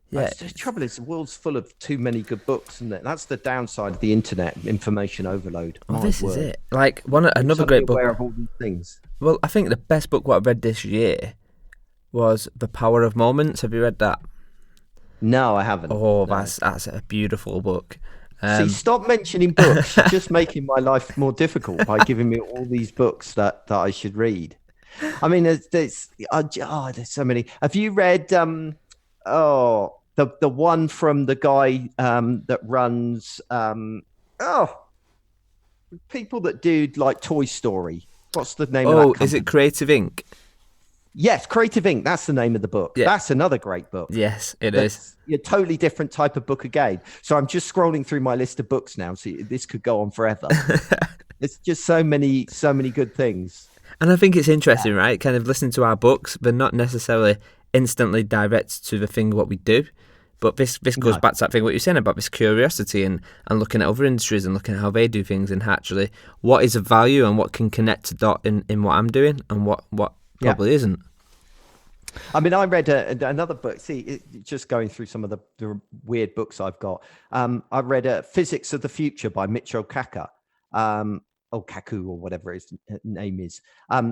Yeah. The trouble is the world's full of too many good books, isn't it? That's the downside of the internet, information overload. Well, this is it. Like another great book. Aware of all these things. Well, I think the best book what I've read this year was The Power of Moments. Have you read that? No, I haven't. Oh, No. that's a beautiful book. See, stop mentioning books. You're just making my life more difficult by giving me all these books that I should read. I mean, there's so many. Have you read the one from the guy that runs people that do like Toy Story? What's the name of that company? Is it Creative Inc? Yes, Creative Inc. That's the name of the book. Yeah. That's another great book. Yes, it is. A totally different type of book again. So I'm just scrolling through my list of books now. So this could go on forever. It's just so many good things. And I think it's interesting, right? Kind of listening to our books, but not necessarily instantly direct to the thing what we do. But this goes back to that thing what you're saying about this curiosity and looking at other industries and looking at how they do things and actually what is of value and what can connect to dot in what I'm doing and what probably isn't. I mean, I read another book. See, just going through some of the weird books I've got. I read Physics of the Future by Michio Kaku, Kaku or whatever his name is,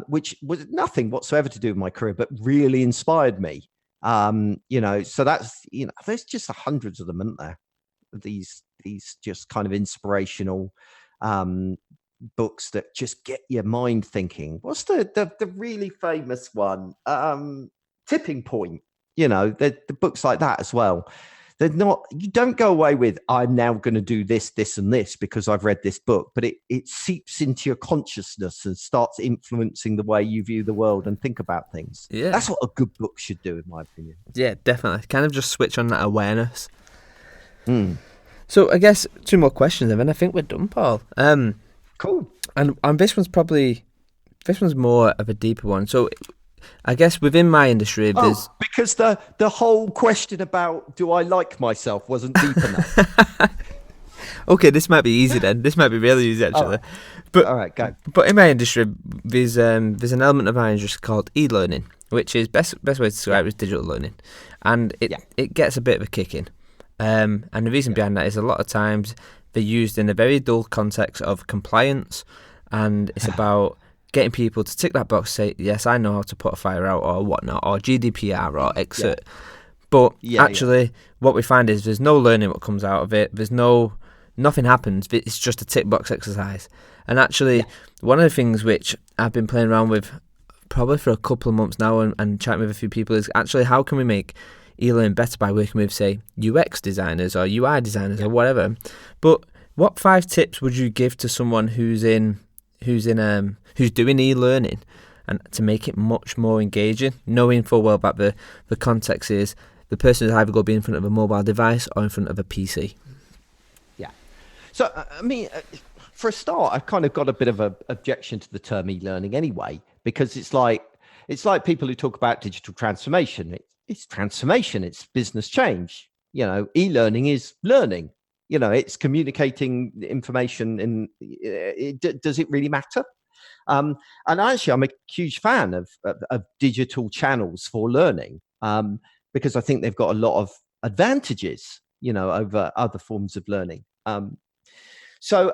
which was nothing whatsoever to do with my career, but really inspired me. So that's, there's just hundreds of them, isn't there? These just kind of inspirational books that just get your mind thinking. What's the really famous one? Tipping Point. The books like that as well. They're not. You don't go away with I'm now going to do this, this, and this because I've read this book, but it seeps into your consciousness and starts influencing the way you view the world and think about things. Yeah, that's what a good book should do, in my opinion. Yeah, definitely. Kind of just switch on that awareness. So I guess 2 more questions, and then I think we're done, Paul. Cool. And this one's more of a deeper one. So I guess within my industry, there's because the whole question about do I like myself wasn't deep enough. Okay, this might be easy then. This might be really easy actually. But all right, go. But in my industry, there's an element of my industry called e-learning, which is best way to describe it is digital learning, and it gets a bit of a kick in. And the reason behind that is a lot of times they're used in a very dull context of compliance, and it's about getting people to tick that box, say, yes, I know how to put a fire out or whatnot, or GDPR or exit. But actually, what we find is there's no learning what comes out of it. There's nothing happens. It's just a tick box exercise. And actually, one of the things which I've been playing around with probably for a couple of months now and chatting with a few people is actually how can we make e-learning better by working with, say, UX designers or UI designers or whatever. But what 5 tips would you give to someone who's doing e-learning and to make it much more engaging, knowing full well that the context is the person is either going to be in front of a mobile device or in front of a PC? Yeah. So, I mean, for a start, I've kind of got a bit of an objection to the term e-learning anyway, because it's like people who talk about digital transformation. It's transformation. It's business change. E-learning is learning. It's communicating information. And does it really matter? And actually, I'm a huge fan of digital channels for learning because I think they've got a lot of advantages, over other forms of learning. So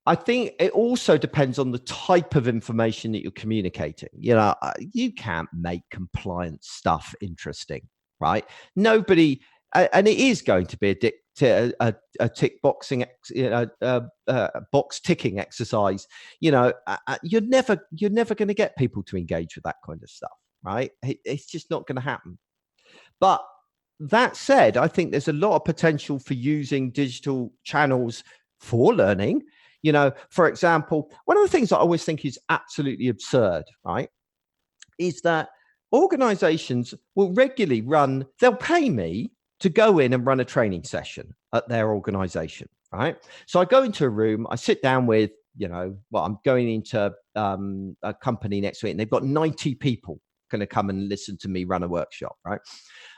I think it also depends on the type of information that you're communicating. You can't make compliance stuff interesting, right? Nobody, and it is going to be a tick boxing, box ticking exercise. You're never going to get people to engage with that kind of stuff, right? It's just not going to happen. But that said, I think there's a lot of potential for using digital channels for learning. For example, one of the things I always think is absolutely absurd, right, is that organizations will regularly they'll pay me to go in and run a training session at their organization, right? So I go into a room, I sit down with, I'm going into a company next week and they've got 90 people going to come and listen to me run a workshop, right?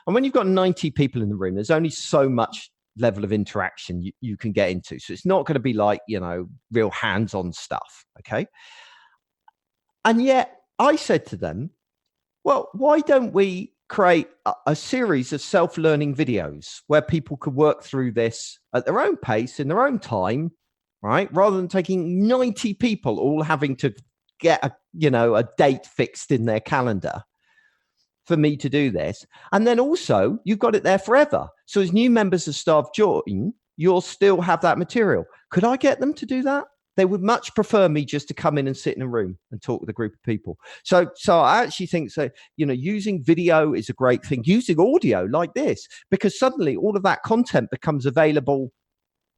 And when you've got 90 people in the room, there's only so much level of interaction you can get into. So it's not going to be like, real hands-on stuff, okay? And yet I said to them, well, why don't we create a series of self-learning videos where people could work through this at their own pace, in their own time, right? Rather than taking 90 people all having to get a date fixed in their calendar for me to do this. And then also you've got it there forever. So as new members of staff join, you'll still have that material. Could I get them to do that? They would much prefer me just to come in and sit in a room and talk with a group of people. So I actually think using video is a great thing, using audio like this, because suddenly all of that content becomes available,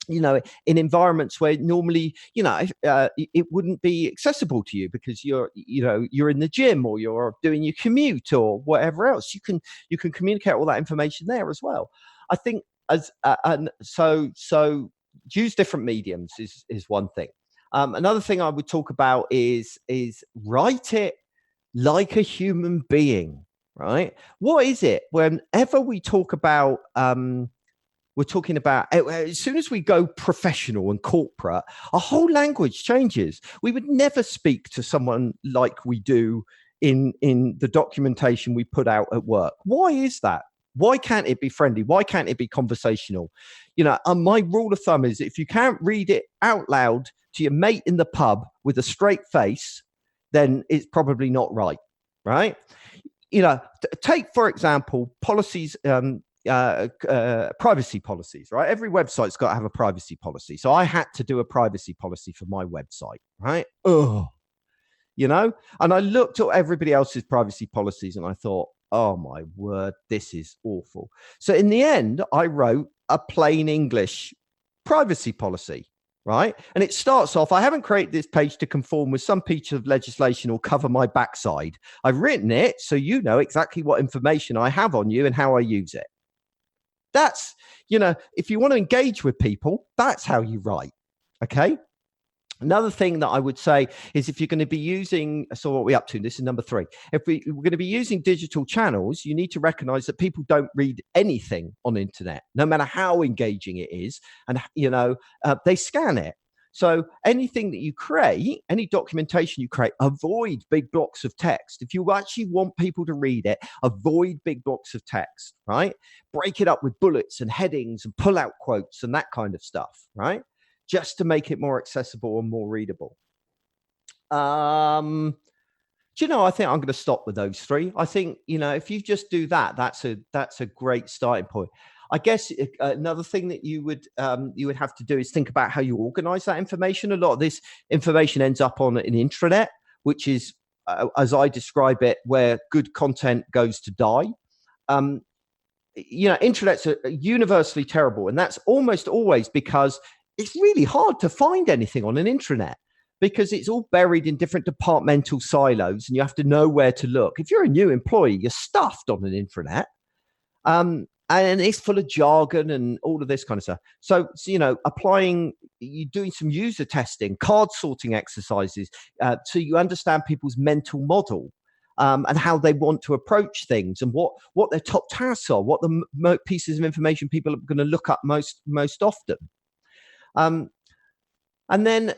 in environments where normally, it wouldn't be accessible to you because you're in the gym or you're doing your commute or whatever else. You can communicate all that information there as well. I think so use different mediums is one thing. Another thing I would talk about is write it like a human being, right? What is it? Whenever we talk about, we're talking about, as soon as we go professional and corporate, our whole language changes. We would never speak to someone like we do in the documentation we put out at work. Why is that? Why can't it be friendly? Why can't it be conversational? My rule of thumb is if you can't read it out loud to your mate in the pub with a straight face, then it's probably not right, right? Take, for example, policies, privacy policies, right? Every website's got to have a privacy policy. So I had to do a privacy policy for my website, right? And I looked at everybody else's privacy policies and I thought, oh my word, this is awful. So in the end, I wrote a plain English privacy policy, right? And it starts off, I haven't created this page to conform with some piece of legislation or cover my backside. I've written it so you know exactly what information I have on you and how I use it. That's, if you want to engage with people, that's how you write. Okay. Another thing that I would say is if you're going to be using, so what are we up to? This is number 3. If we're going to be using digital channels, you need to recognize that people don't read anything on the internet, no matter how engaging it is. And, they scan it. So anything that you create, any documentation you create, avoid big blocks of text. If you actually want people to read it, avoid big blocks of text, right? Break it up with bullets and headings and pull out quotes and that kind of stuff, right? Just to make it more accessible and more readable. I think I'm going to stop with those 3. I think, if you just do that, that's a great starting point. I guess another thing that you would have to do is think about how you organize that information. A lot of this information ends up on an intranet, which is, as I describe it, where good content goes to die. Intranets are universally terrible, and that's almost always because it's really hard to find anything on an intranet because it's all buried in different departmental silos and you have to know where to look. If you're a new employee, you're stuffed on an intranet. And it's full of jargon and all of this kind of stuff. So you're doing some user testing, card sorting exercises, so you understand people's mental model and how they want to approach things and what their top tasks are, what the pieces of information people are going to look up most often. And then,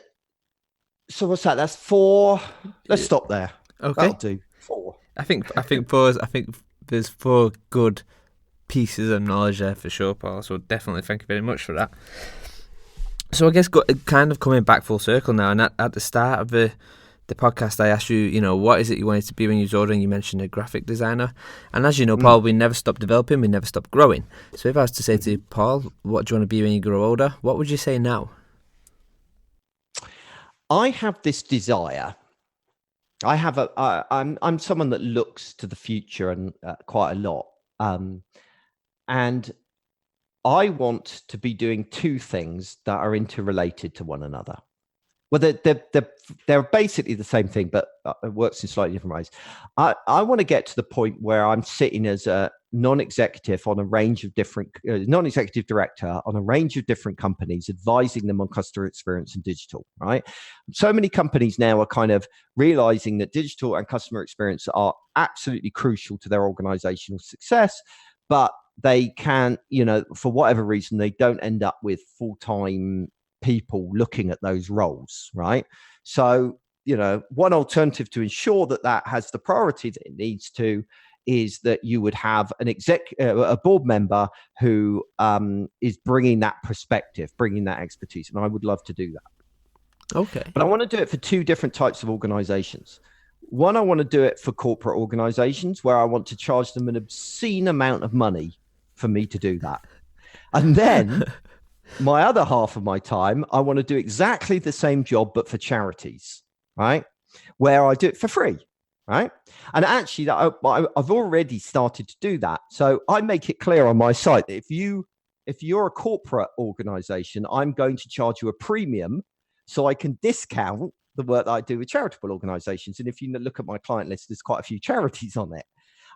so what's that? That's 4. Let's stop there. Okay. That'll do. 4. I think there's 4 good pieces of knowledge there for sure, Paul. So definitely thank you very much for that. So I guess kind of coming back full circle now, and at the start of the podcast, I asked you, what is it you wanted to be when you was older, and you mentioned a graphic designer. And as you know, Paul, we never stop developing, we never stop growing. So if I was to say to you, Paul, what do you want to be when you grow older? What would you say now? I have this desire. I'm someone that looks to the future and quite a lot. And I want to be doing 2 things that are interrelated to one another. Well, they're basically the same thing, but it works in slightly different ways. I want to get to the point where I'm sitting as a non-executive on a range of different, non-executive director on a range of different companies, advising them on customer experience and digital, right? So many companies now are kind of realizing that digital and customer experience are absolutely crucial to their organizational success, but they can, for whatever reason, they don't end up with full-time people looking at those roles, right? So, one alternative to ensure that has the priority that it needs to is that you would have a board member who is bringing that perspective, bringing that expertise. And I would love to do that. Okay. But I want to do it for 2 different types of organizations. One, I want to do it for corporate organizations where I want to charge them an obscene amount of money for me to do that. And then my other half of my time, I want to do exactly the same job, but for charities, right? Where I do it for free, right? And actually, I've already started to do that. So I make it clear on my site that if you're a corporate organization, I'm going to charge you a premium so I can discount the work that I do with charitable organizations. And if you look at my client list, there's quite a few charities on it.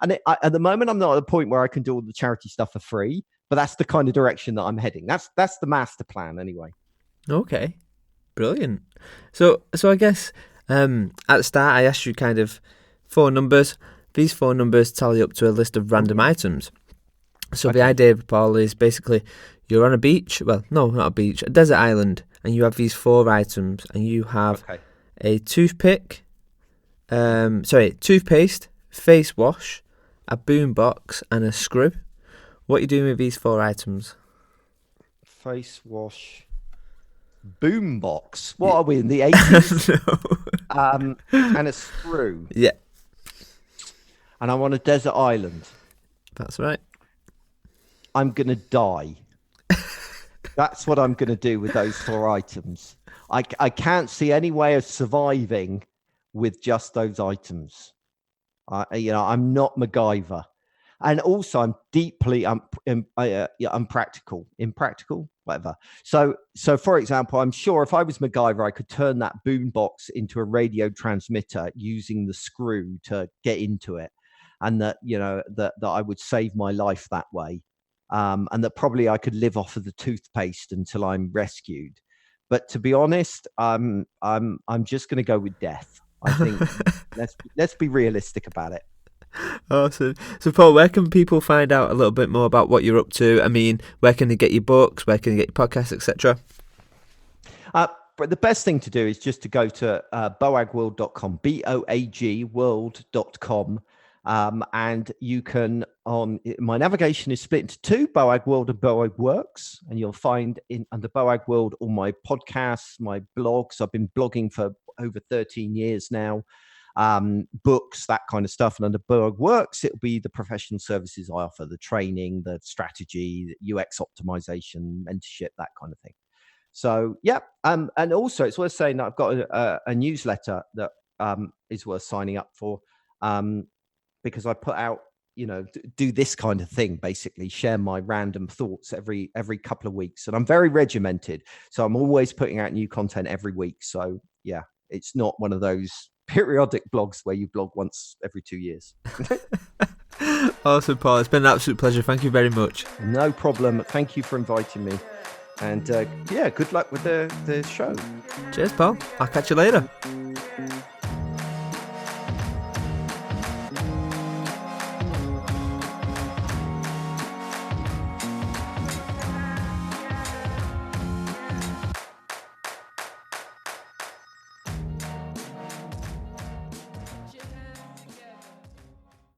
And at the moment, I'm not at a point where I can do all the charity stuff for free, but that's the kind of direction that I'm heading. That's the master plan anyway. Okay, brilliant. So I guess at the start, I asked you kind of 4 numbers. These 4 numbers tally up to a list of random items. So the idea, Paul, is basically you're on a beach. Well, no, not a beach, a desert island, and you have these 4 items, and you have a toothpick, toothpaste, face wash, a boombox, and a screw. What are you doing with these 4 items? Face wash, boombox. What are we in the 80s? No. And a screw. Yeah. And I'm on a desert island. That's right. I'm going to die. That's what I'm going to do with those 4 items. I can't see any way of surviving with just those items. I'm not MacGyver. And also I'm deeply impractical, whatever. So for example, I'm sure if I was MacGyver, I could turn that boombox into a radio transmitter using the screw to get into it. And that I would save my life that way. And that probably I could live off of the toothpaste until I'm rescued. But to be honest, I'm just going to go with death. I think let's be realistic about it. Awesome. So Paul, where can people find out a little bit more about what you're up to? I mean, where can they get your books? Where can they get your podcasts, etc.? But the best thing to do is just to go to boagworld.com, BOAG world.com. And you can, my navigation is split into 2, Boag World and Boag Works, and you'll find under Boag World all my podcasts, my blogs. I've been blogging for over 13 years now, books, that kind of stuff. And under Boag Works, it'll be the professional services I offer, the training, the strategy, the UX optimization, mentorship, that kind of thing. So, yeah. And also it's worth saying that I've got a newsletter that is worth signing up for. Because I put out, do this kind of thing, basically share my random thoughts every couple of weeks. And I'm very regimented. So I'm always putting out new content every week. So yeah, it's not one of those periodic blogs where you blog once every 2 years. Awesome, Paul. It's been an absolute pleasure. Thank you very much. No problem. Thank you for inviting me. And good luck with the show. Cheers, Paul. I'll catch you later.